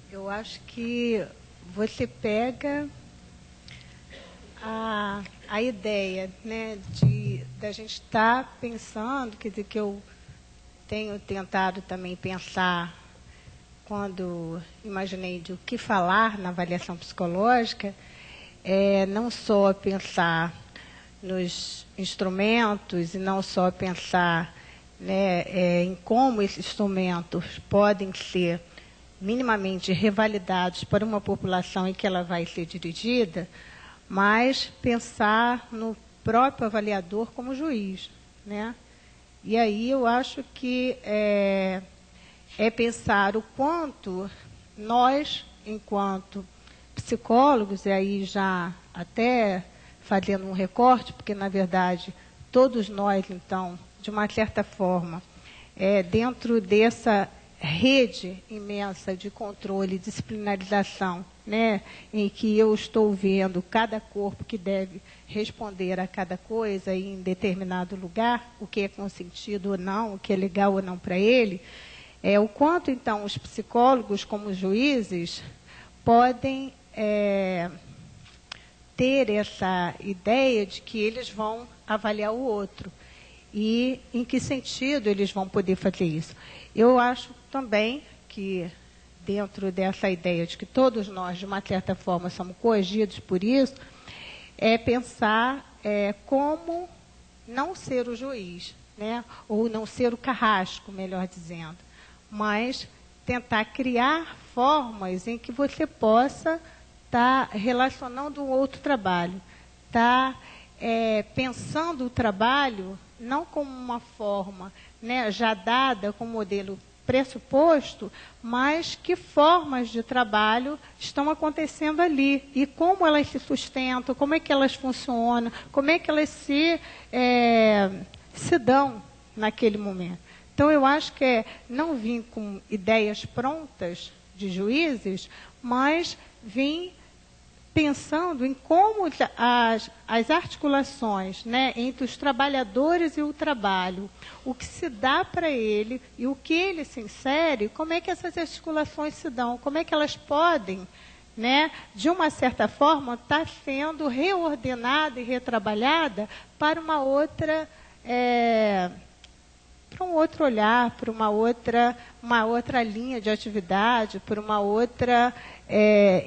Eu acho que você pega a ideia, né, da gente estar pensando, quer dizer, que eu tenho tentado também pensar quando imaginei de o que falar na avaliação psicológica, não só pensar nos instrumentos e não só pensar, né, em como esses instrumentos podem ser minimamente revalidados para uma população em que ela vai ser dirigida, mas pensar no próprio avaliador como juiz, né? E aí eu acho que é pensar o quanto nós, enquanto psicólogos, e aí já até fazendo um recorte, porque, na verdade, todos nós, então, de uma certa forma, dentro dessa rede imensa de controle e disciplinarização, né, em que eu estou vendo cada corpo que deve responder a cada coisa em determinado lugar, o que é consentido ou não, o que é legal ou não para ele, o quanto, então, os psicólogos, como juízes, podem ter essa ideia de que eles vão avaliar o outro. E em que sentido eles vão poder fazer isso? Eu acho também que, dentro dessa ideia de que todos nós, de uma certa forma, somos coagidos por isso, pensar como não ser o juiz, né? Ou não ser o carrasco, melhor dizendo, mas tentar criar formas em que você possa estar relacionando um outro trabalho, estar pensando o trabalho não como uma forma, né, já dada com modelo pressuposto, mas que formas de trabalho estão acontecendo ali e como elas se sustentam, como é que elas funcionam, como é que elas se dão naquele momento. Então, eu acho que não vim com ideias prontas de juízes, mas vim pensando em como as articulações, né, entre os trabalhadores e o trabalho, o que se dá para ele e o que ele se insere, como é que essas articulações se dão, como é que elas podem, né, de uma certa forma, estar sendo reordenada e retrabalhada para uma outra, para um outro olhar, para uma outra linha de atividade, para uma outra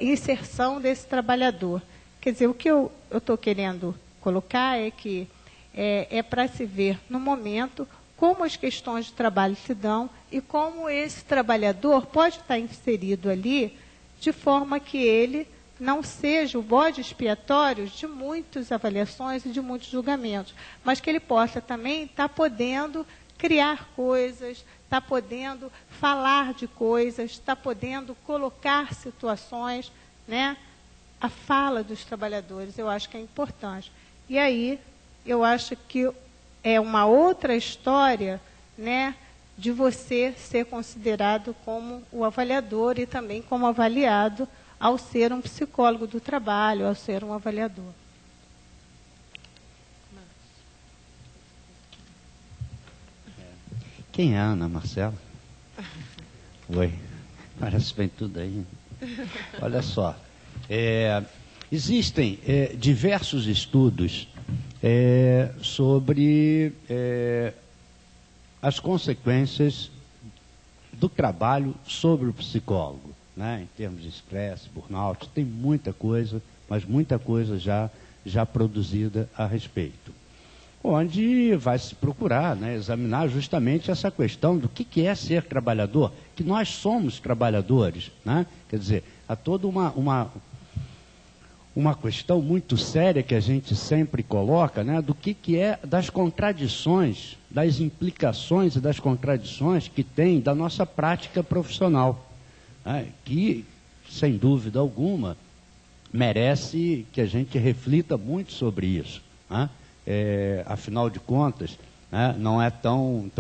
inserção desse trabalhador. Quer dizer, o que eu estou querendo colocar é que é para se ver, no momento, como as questões de trabalho se dão e como esse trabalhador pode estar inserido ali de forma que ele não seja o bode expiatório de muitas avaliações e de muitos julgamentos, mas que ele possa também estar podendo criar coisas, está podendo falar de coisas, está podendo colocar situações, né? A fala dos trabalhadores, eu acho que é importante. E aí, eu acho que é uma outra história, né, de você ser considerado como o avaliador e também como avaliado ao ser um psicólogo do trabalho, ao ser um avaliador. Quem é a Ana Marcela? Oi, parece bem tudo aí. Olha só, existem diversos estudos sobre as consequências do trabalho sobre o psicólogo, né? Em termos de estresse, burnout, tem muita coisa, mas muita coisa já produzida a respeito. Onde vai se procurar, né, examinar justamente essa questão do que é ser trabalhador, que nós somos trabalhadores, né? Quer dizer, há toda uma questão muito séria que a gente sempre coloca, né, do que é das contradições, das implicações e das contradições que tem da nossa prática profissional, né, que, sem dúvida alguma, merece que a gente reflita muito sobre isso, né? Afinal de contas, né, não é tão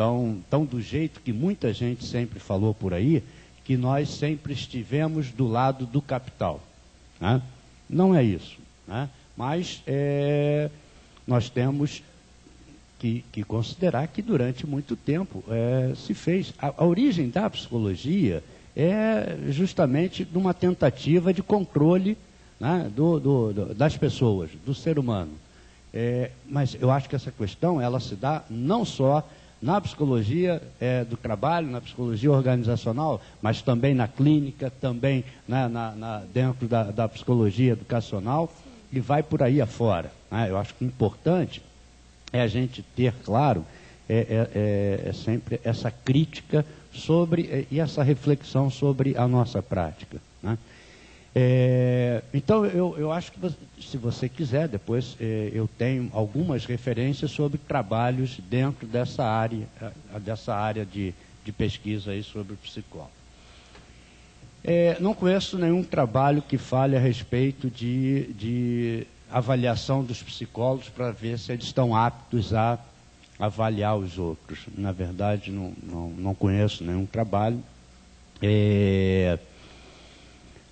do jeito que muita gente sempre falou por aí, que nós sempre estivemos do lado do capital, né? Não é isso, né? Mas nós temos que considerar que durante muito tempo se fez. A origem da psicologia é justamente de uma tentativa de controle, né, das pessoas, do ser humano. Mas eu acho que essa questão ela se dá não só na psicologia do trabalho, na psicologia organizacional, mas também na clínica, também, né, dentro da psicologia educacional, e vai por aí afora, né? Eu acho que o importante é a gente ter, claro, sempre essa crítica sobre, e essa reflexão sobre a nossa prática, né? Então, eu acho que, se você quiser, depois eu tenho algumas referências sobre trabalhos dentro dessa área de pesquisa aí sobre o psicólogo. Não conheço nenhum trabalho que fale a respeito de avaliação dos psicólogos para ver se eles estão aptos a avaliar os outros. Na verdade, não conheço nenhum trabalho.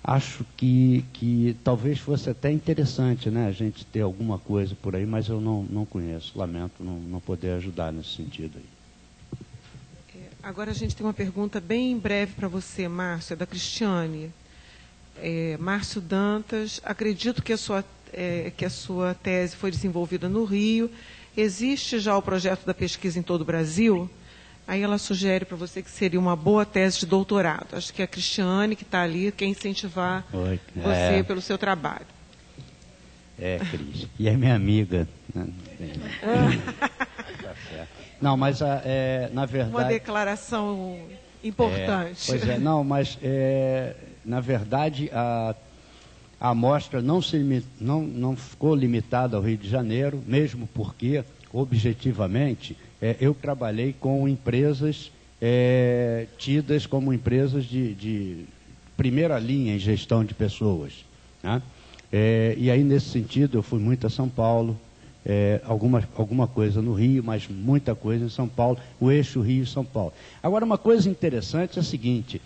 Acho que talvez fosse até interessante, né, a gente ter alguma coisa por aí, mas eu não conheço. Lamento não poder ajudar nesse sentido aí. Agora a gente tem uma pergunta bem breve para você, Márcio, é da Cristiane. Márcio Dantas, acredito que a sua tese foi desenvolvida no Rio. Existe já o projeto da pesquisa em todo o Brasil? Aí ela sugere para você que seria uma boa tese de doutorado. Acho que a Cristiane, que está ali, quer incentivar você pelo seu trabalho. Cris. E é minha amiga. Né? Tá certo. Não, mas na verdade... Uma declaração importante. Pois é, não, mas na verdade a amostra não ficou limitada ao Rio de Janeiro, mesmo porque, objetivamente, eu trabalhei com empresas tidas como empresas de primeira linha em gestão de pessoas, né? E aí, nesse sentido, eu fui muito a São Paulo, alguma coisa no Rio, mas muita coisa em São Paulo, o eixo Rio-São Paulo. Agora, uma coisa interessante é a seguinte,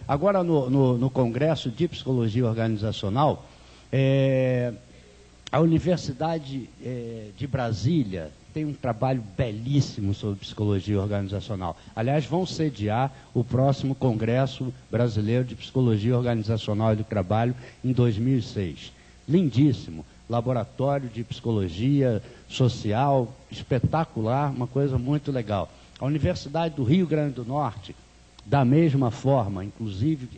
agora no Congresso de Psicologia Organizacional, a Universidade de Brasília tem um trabalho belíssimo sobre psicologia organizacional. Aliás, vão sediar o próximo Congresso Brasileiro de Psicologia Organizacional e do Trabalho em 2006. Lindíssimo. Laboratório de psicologia social, espetacular, uma coisa muito legal. A Universidade do Rio Grande do Norte, da mesma forma, inclusive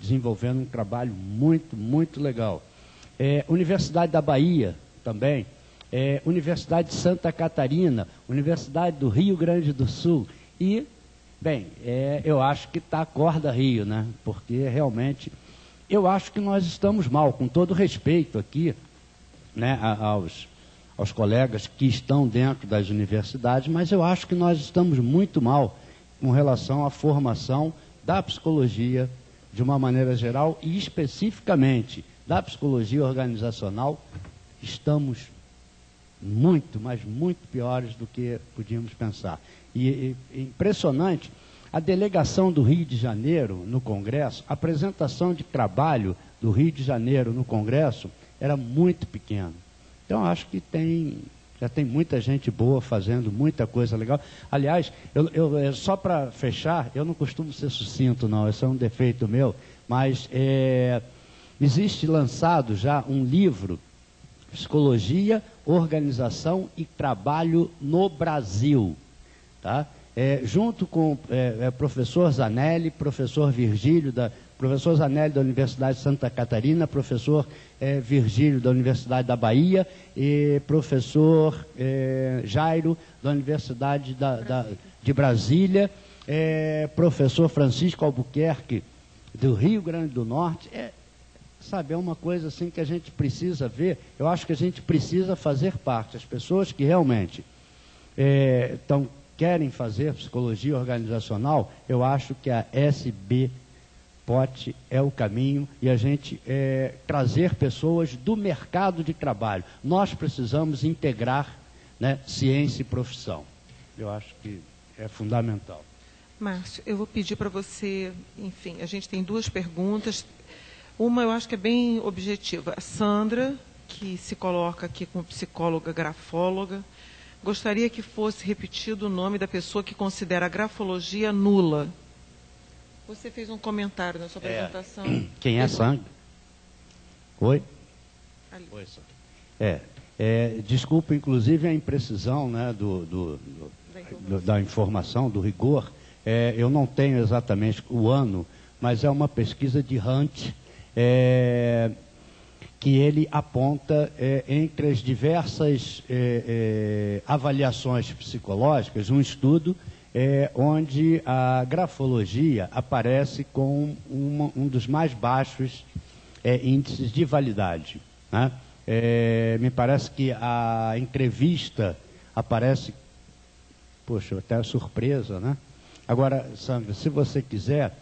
desenvolvendo um trabalho muito, muito legal. Universidade da Bahia, também. Universidade de Santa Catarina, Universidade do Rio Grande do Sul. E, bem, eu acho que está a corda Rio, né? Porque realmente eu acho que nós estamos mal, com todo respeito aqui, né, aos colegas que estão dentro das universidades, mas eu acho que nós estamos muito mal com relação à formação da psicologia de uma maneira geral e especificamente da psicologia organizacional. Estamos muito, mas muito piores do que podíamos pensar. E impressionante, a delegação do Rio de Janeiro no Congresso, a apresentação de trabalho do Rio de Janeiro no Congresso era muito pequena. Então, acho que já tem muita gente boa fazendo muita coisa legal. Aliás, só para fechar, eu não costumo ser sucinto, não, esse é um defeito meu, mas existe lançado já um livro, Psicologia, Organização e Trabalho no Brasil, tá? Junto com professor Zanelli, professor Zanelli da Universidade de Santa Catarina, professor Virgílio da Universidade da Bahia e professor Jairo da Universidade de Brasília, professor Francisco Albuquerque do Rio Grande do Norte. Sabe, é uma coisa assim que a gente precisa ver. Eu acho que a gente precisa fazer parte. As pessoas que realmente querem fazer psicologia organizacional, eu acho que a SBPOT é o caminho, e a gente trazer pessoas do mercado de trabalho. Nós precisamos integrar, né, ciência e profissão. Eu acho que é fundamental. Márcio, eu vou pedir para você, enfim, a gente tem duas perguntas. Uma eu acho que é bem objetiva. A Sandra, que se coloca aqui como psicóloga grafóloga, gostaria que fosse repetido o nome da pessoa que considera a grafologia nula. Você fez um comentário na sua apresentação. Quem é Sandra? Oi? Ali. Oi, Sandra. Desculpa, inclusive, a imprecisão, né, da informação, do rigor. Eu não tenho exatamente o ano, mas é uma pesquisa de Hunt, que ele aponta entre as diversas avaliações psicológicas, um estudo onde a grafologia aparece com um dos mais baixos índices de validade, né? Me parece que a entrevista aparece, poxa, até surpresa, né? Agora, Sandra, se você quiser,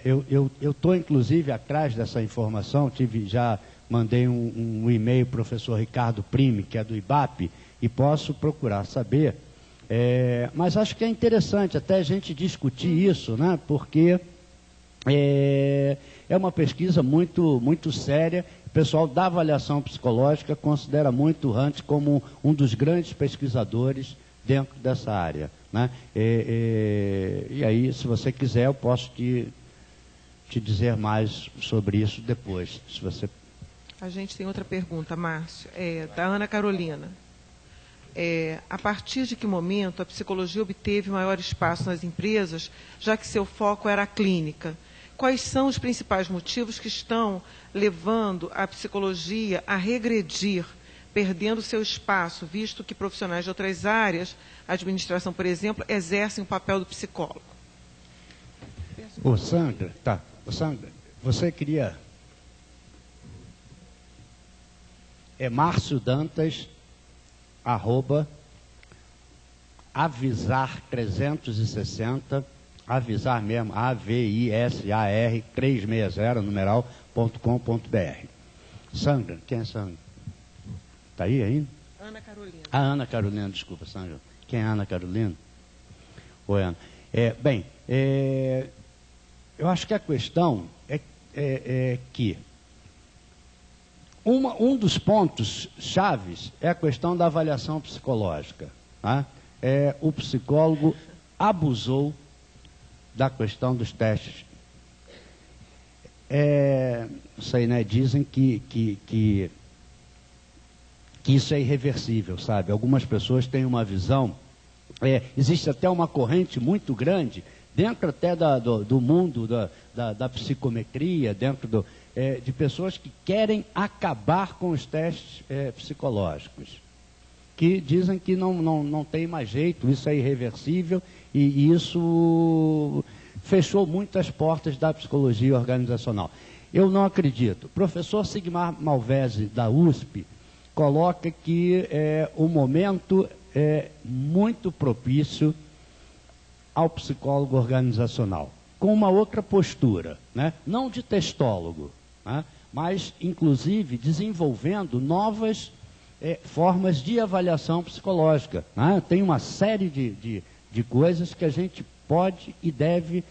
eu estou inclusive atrás dessa informação, já mandei um e-mail para o professor Ricardo Prime, que é do IBAP, e posso procurar saber, mas acho que é interessante até a gente discutir isso, né? Porque é uma pesquisa muito, muito séria. O pessoal da avaliação psicológica considera muito o Hunt como um dos grandes pesquisadores dentro dessa área, né? E aí, se você quiser, eu posso te dizer mais sobre isso depois. Se você... A gente tem outra pergunta, Márcio, da Ana Carolina. A partir de que momento a psicologia obteve maior espaço nas empresas, já que seu foco era a clínica? Quais são os principais motivos que estão levando a psicologia a regredir, perdendo seu espaço, visto que profissionais de outras áreas, a administração, por exemplo, exercem o papel do psicólogo? Sandra, Sandra, você queria... Márcio Dantas, @avisar360, avisar mesmo, AVISAR 360, numeral.com.br. Sandra, quem é Sandra? Está aí ainda? Ana Carolina. Ana Carolina, desculpa, Sandra. Quem é Ana Carolina? Oi, Ana. Eu acho que a questão é que um dos pontos chaves é a questão da avaliação psicológica, tá? O psicólogo abusou da questão dos testes. Não sei, né? Dizem que isso é irreversível, sabe? Algumas pessoas têm uma visão, existe até uma corrente muito grande, dentro até do mundo da psicometria, dentro de pessoas que querem acabar com os testes psicológicos, que dizem que não tem mais jeito, isso é irreversível, e isso fechou muitas portas da psicologia organizacional. Eu não acredito. O professor Sigmar Malvese, da USP, coloca que o momento é muito propício ao psicólogo organizacional, com uma outra postura, né? Não de testólogo, né? Mas, inclusive, desenvolvendo novas formas de avaliação psicológica, né? Tem uma série de coisas que a gente pode e deve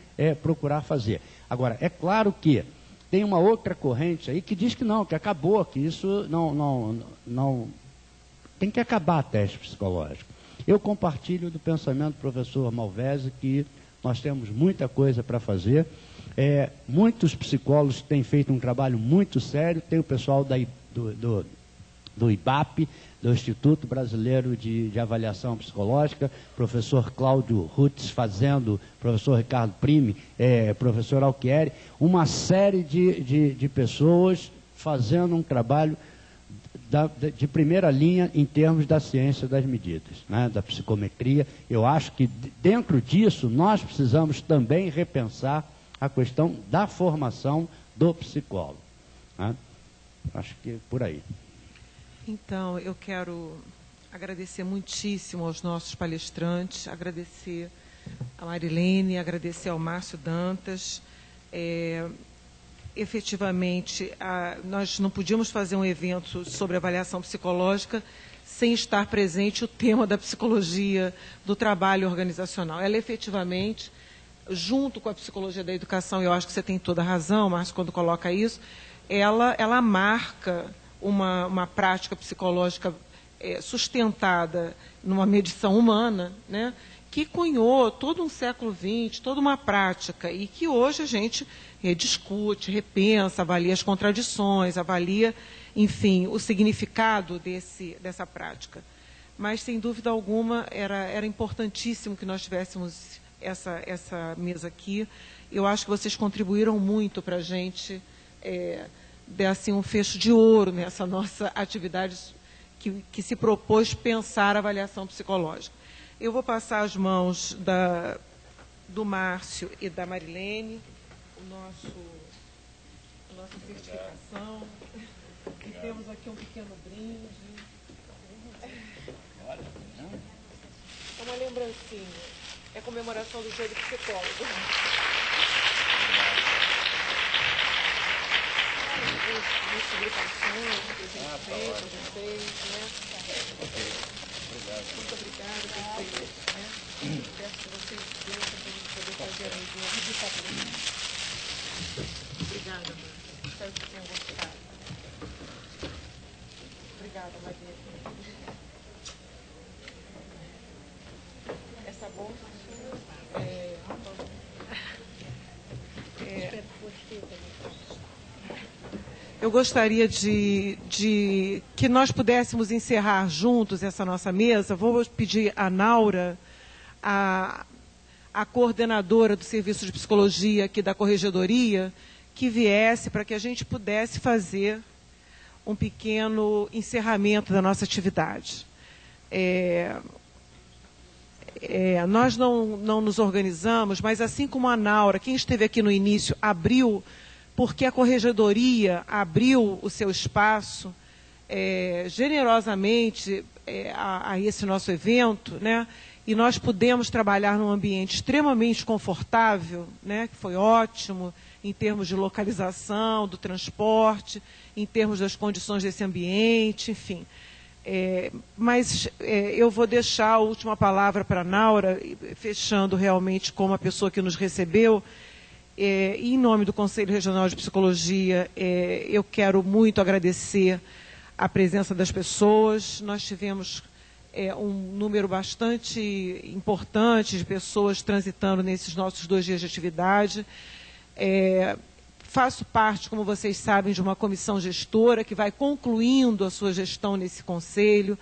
procurar fazer. Agora, é claro que tem uma outra corrente aí que diz que não, que acabou, que isso não tem que acabar a teste psicológica. Eu compartilho do pensamento do professor Malvese que nós temos muita coisa para fazer. Muitos psicólogos têm feito um trabalho muito sério. Tem o pessoal do IBAP, do Instituto Brasileiro de Avaliação Psicológica, professor Cláudio Rutz fazendo, professor Ricardo Prime, professor Alquieri, uma série de pessoas fazendo um trabalho de primeira linha em termos da ciência das medidas, né, da psicometria. Eu acho que dentro disso nós precisamos também repensar a questão da formação do psicólogo, né? Acho que é por aí. Então, eu quero agradecer muitíssimo aos nossos palestrantes, agradecer a Marilene, agradecer ao Márcio Dantas. Efetivamente, nós não podíamos fazer um evento sobre avaliação psicológica sem estar presente o tema da psicologia do trabalho organizacional. Ela efetivamente, junto com a psicologia da educação, eu acho que você tem toda a razão, Márcio, quando coloca isso, ela marca uma prática psicológica sustentada numa medição humana, né, que cunhou todo um século XX, toda uma prática, e que hoje a gente rediscute, repensa, avalia as contradições, avalia, enfim, o significado dessa prática. Mas, sem dúvida alguma, era importantíssimo que nós tivéssemos essa mesa aqui. Eu acho que vocês contribuíram muito para a gente dar assim, um fecho de ouro nessa nossa atividade que se propôs pensar a avaliação psicológica. Eu vou passar as mãos do Márcio e da Marilene, a nossa certificação. E temos aqui um pequeno brinde. É uma lembrancinha. É a comemoração do Dia do Psicólogo. As publicações que a gente fez com vocês, né? Ok, obrigado. Muito obrigada por isso, né? Peço que vocês deixem para a gente poder fazer a reunião. Obrigada, Maria. Espero que tenham gostado. Obrigada, Maria. Essa bolsa eu gostaria de que nós pudéssemos encerrar juntos essa nossa mesa. Vou pedir a Naura, a coordenadora do Serviço de Psicologia aqui da Corregedoria, que viesse para que a gente pudesse fazer um pequeno encerramento da nossa atividade. Nós não nos organizamos, mas assim como a Naura, quem esteve aqui no início, abriu, porque a Corregedoria abriu o seu espaço generosamente a esse nosso evento, né? E nós pudemos trabalhar num ambiente extremamente confortável, né? Que foi ótimo em termos de localização, do transporte, em termos das condições desse ambiente, enfim. Mas eu vou deixar a última palavra para a Naura, fechando realmente como a pessoa que nos recebeu. Em nome do Conselho Regional de Psicologia, eu quero muito agradecer a presença das pessoas. Nós tivemos um número bastante importante de pessoas transitando nesses nossos 2 dias de atividade. Faço parte, como vocês sabem, de uma comissão gestora que vai concluindo a sua gestão nesse conselho.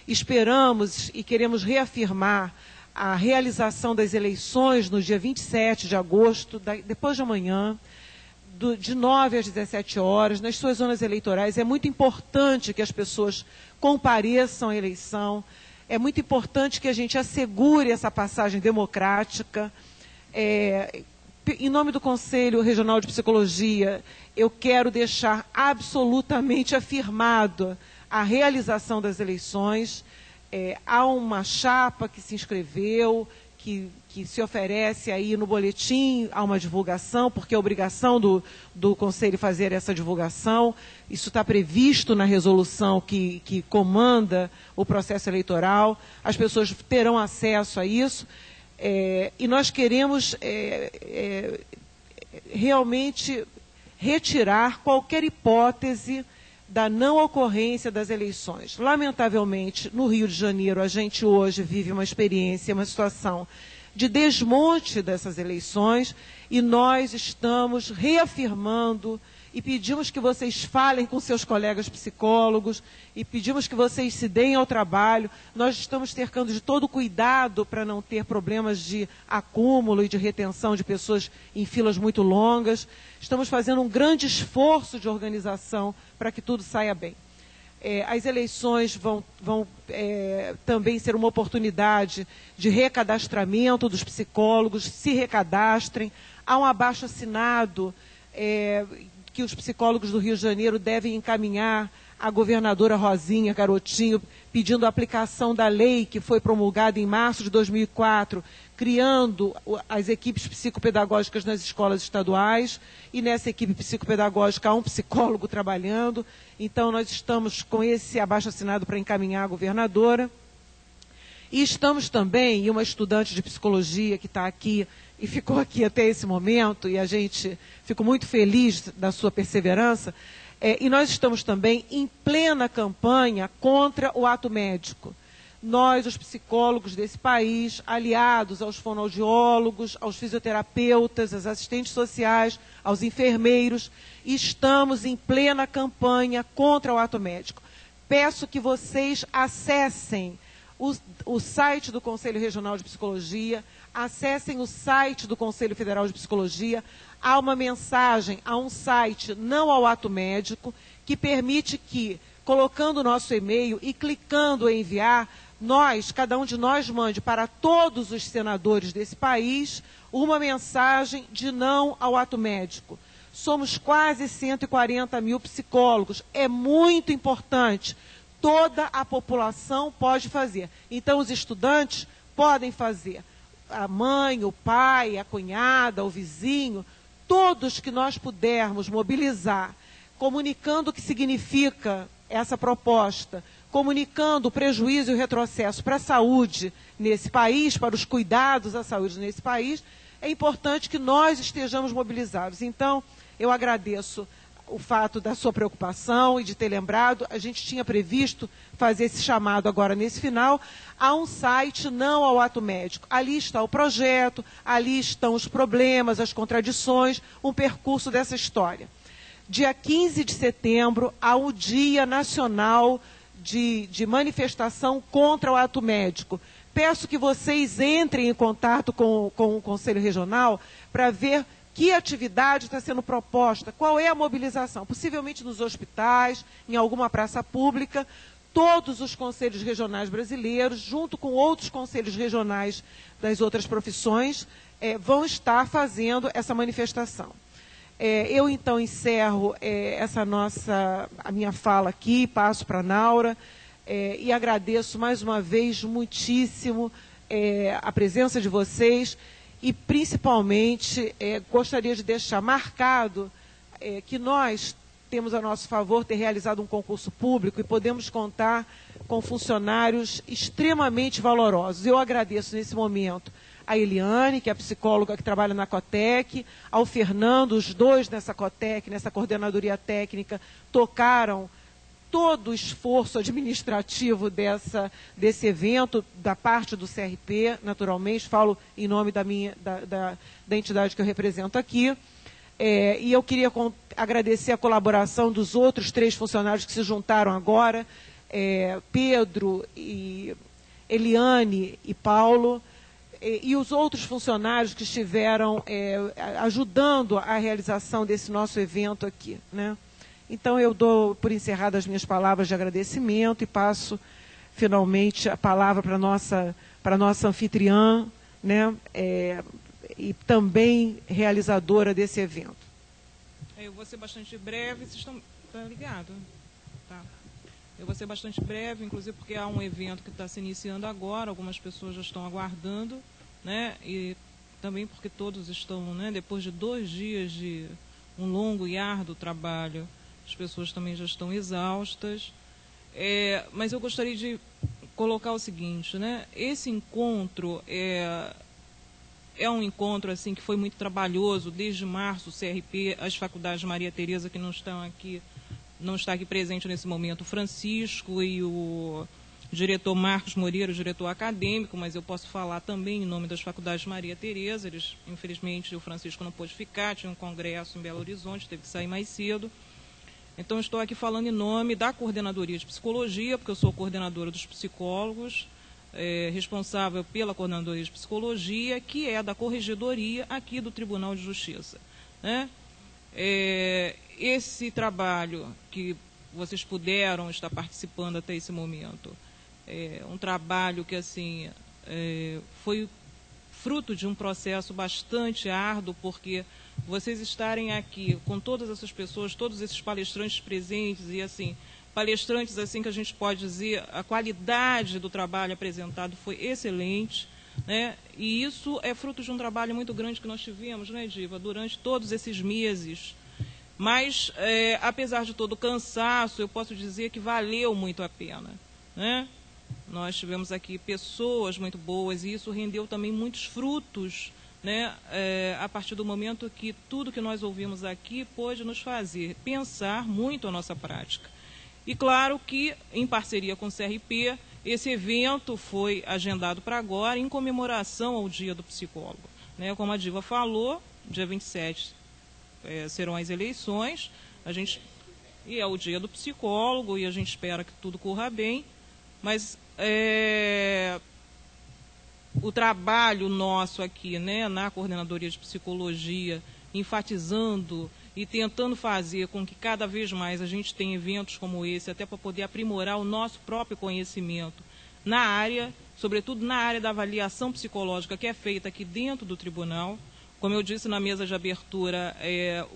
Esperamos e queremos reafirmar a realização das eleições no dia 27 de agosto, depois de amanhã, de 9 às 17 horas, nas suas zonas eleitorais. É muito importante que as pessoas compareçam à eleição, é muito importante que a gente assegure essa passagem democrática, em nome do Conselho Regional de Psicologia, eu quero deixar absolutamente afirmado a realização das eleições. Há uma chapa que se inscreveu, que se oferece aí no boletim a uma divulgação, porque é obrigação do Conselho fazer essa divulgação. Isso está previsto na resolução que comanda o processo eleitoral. As pessoas terão acesso a isso. E nós queremos realmente retirar qualquer hipótese da não ocorrência das eleições. Lamentavelmente, no Rio de Janeiro, a gente hoje vive uma experiência, uma situação de desmonte dessas eleições, e nós estamos reafirmando e pedimos que vocês falem com seus colegas psicólogos e pedimos que vocês se deem ao trabalho. Nós estamos cercando de todo cuidado para não ter problemas de acúmulo e de retenção de pessoas em filas muito longas. Estamos fazendo um grande esforço de organização para que tudo saia bem. As eleições vão também ser uma oportunidade de recadastramento dos psicólogos, se recadastrem. Há um abaixo-assinado que os psicólogos do Rio de Janeiro devem encaminhar à governadora Rosinha Garotinho, pedindo a aplicação da lei que foi promulgada em março de 2004, criando as equipes psicopedagógicas nas escolas estaduais, e nessa equipe psicopedagógica há um psicólogo trabalhando. Então, nós estamos com esse abaixo-assinado para encaminhar à governadora. E estamos também, e uma estudante de psicologia que está aqui e ficou aqui até esse momento, e a gente fico muito feliz da sua perseverança, e nós estamos também em plena campanha contra o ato médico. Nós, os psicólogos desse país, aliados aos fonoaudiólogos, aos fisioterapeutas, aos assistentes sociais, aos enfermeiros, estamos em plena campanha contra o ato médico. Peço que vocês acessem o site do Conselho Regional de Psicologia, acessem o site do Conselho Federal de Psicologia. Há uma mensagem, há um site não ao ato médico, que permite que, colocando o nosso e-mail e clicando em enviar, cada um de nós mande para todos os senadores desse país uma mensagem de não ao ato médico. Somos quase 140 mil psicólogos, é muito importante. Toda a população pode fazer. Então, os estudantes podem fazer. A mãe, o pai, a cunhada, o vizinho, todos que nós pudermos mobilizar, comunicando o que significa essa proposta, comunicando o prejuízo e o retrocesso para a saúde nesse país, para os cuidados à saúde nesse país, é importante que nós estejamos mobilizados. Então, eu agradeço o fato da sua preocupação e de ter lembrado. A gente tinha previsto fazer esse chamado agora nesse final. Há um site não ao ato médico. Ali está o projeto, ali estão os problemas, as contradições, um percurso dessa história. Dia 15 de setembro, há o Dia Nacional de manifestação contra o ato médico. Peço que vocês entrem em contato com o Conselho Regional para ver que atividade está sendo proposta, qual é a mobilização, possivelmente nos hospitais, em alguma praça pública. Todos os conselhos regionais brasileiros, junto com outros conselhos regionais das outras profissões, vão estar fazendo essa manifestação. Eu, então, encerro a minha fala aqui, passo para a Naura, e agradeço mais uma vez muitíssimo a presença de vocês. E, principalmente, gostaria de deixar marcado que nós temos a nosso favor ter realizado um concurso público e podemos contar com funcionários extremamente valorosos. Eu agradeço, nesse momento, a Eliane, que é a psicóloga que trabalha na COTEC, ao Fernando, os dois nessa COTEC, nessa coordenadoria técnica, tocaram todo o esforço administrativo desse evento, da parte do CRP, naturalmente, falo em nome da entidade que eu represento aqui, e eu queria agradecer a colaboração dos outros 3 funcionários que se juntaram agora, Pedro, Eliane e Paulo, e os outros funcionários que estiveram ajudando a realização desse nosso evento aqui, né? Então, eu dou por encerradas as minhas palavras de agradecimento e passo, finalmente, a palavra para a nossa anfitriã, né? e também realizadora desse evento. Eu vou ser bastante breve, vocês estão ligados? Tá. Eu vou ser bastante breve, inclusive porque há um evento que está se iniciando agora, algumas pessoas já estão aguardando, né? E também porque todos estão, né, depois de 2 dias de um longo e árduo trabalho, as pessoas também já estão exaustas. Mas eu gostaria de colocar o seguinte, né? Esse encontro é um encontro assim que foi muito trabalhoso desde março. O CRP, as faculdades Maria Tereza, que não está aqui presente nesse momento, o Francisco e o diretor Marcos Moreira, o diretor acadêmico, mas eu posso falar também em nome das faculdades Maria Tereza. Eles, infelizmente, o Francisco não pôde ficar, tinha um congresso em Belo Horizonte, teve que sair mais cedo. Então, estou aqui falando em nome da Coordenadoria de Psicologia, porque eu sou coordenadora dos psicólogos, responsável pela Coordenadoria de Psicologia, que é da Corregedoria aqui do Tribunal de Justiça, né? Esse trabalho que vocês puderam estar participando até esse momento, um trabalho que assim foi fruto de um processo bastante árduo, porque vocês estarem aqui com todas essas pessoas, todos esses palestrantes presentes, e assim, palestrantes assim que a gente pode dizer, a qualidade do trabalho apresentado foi excelente, né? E isso é fruto de um trabalho muito grande que nós tivemos, né, Diva, durante todos esses meses. Mas, apesar de todo o cansaço, eu posso dizer que valeu muito a pena, né? Nós tivemos aqui pessoas muito boas e isso rendeu também muitos frutos, né? A partir do momento que tudo que nós ouvimos aqui pôde nos fazer pensar muito a nossa prática. E claro que, em parceria com o CRP, esse evento foi agendado para agora em comemoração ao Dia do Psicólogo, né? Como a Diva falou, dia 27 serão as eleições, e é o Dia do Psicólogo, e a gente espera que tudo corra bem, mas o trabalho nosso aqui, né, na Coordenadoria de Psicologia, enfatizando e tentando fazer com que cada vez mais a gente tenha eventos como esse, até para poder aprimorar o nosso próprio conhecimento na área, sobretudo na área da avaliação psicológica que é feita aqui dentro do tribunal. Como eu disse na mesa de abertura,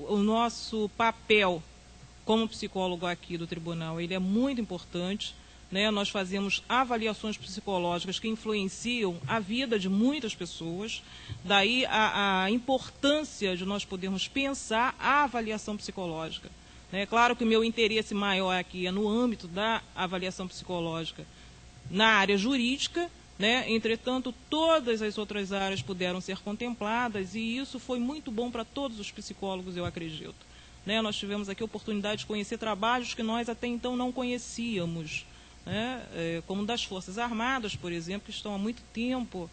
o nosso papel como psicólogo aqui do tribunal, ele é muito importante, né? Nós fazemos avaliações psicológicas que influenciam a vida de muitas pessoas, daí a importância de nós podermos pensar a avaliação psicológica, né? Claro que o meu interesse maior aqui é no âmbito da avaliação psicológica na área jurídica, né? Entretanto, todas as outras áreas puderam ser contempladas e isso foi muito bom para todos os psicólogos, eu acredito, né? Nós tivemos aqui a oportunidade de conhecer trabalhos que nós até então não conhecíamos, né? Como das Forças Armadas, por exemplo, que estão há muito tempo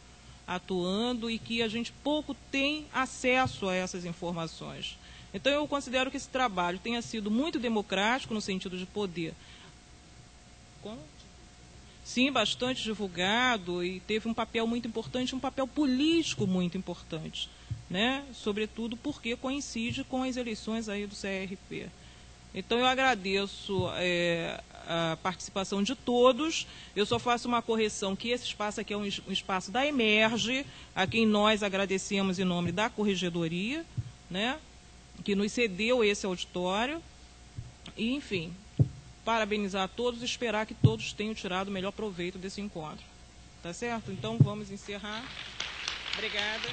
atuando e que a gente pouco tem acesso a essas informações. Então, eu considero que esse trabalho tenha sido muito democrático no sentido de poder... Sim, bastante divulgado e teve um papel muito importante, um papel político muito importante, né? Sobretudo porque coincide com as eleições aí do CRP. Então eu agradeço a participação de todos. Eu só faço uma correção que esse espaço aqui é um espaço da Emerge, a quem nós agradecemos em nome da Corregedoria, né? Que nos cedeu esse auditório. E, enfim, parabenizar a todos e esperar que todos tenham tirado o melhor proveito desse encontro. Tá certo? Então, vamos encerrar. Obrigada.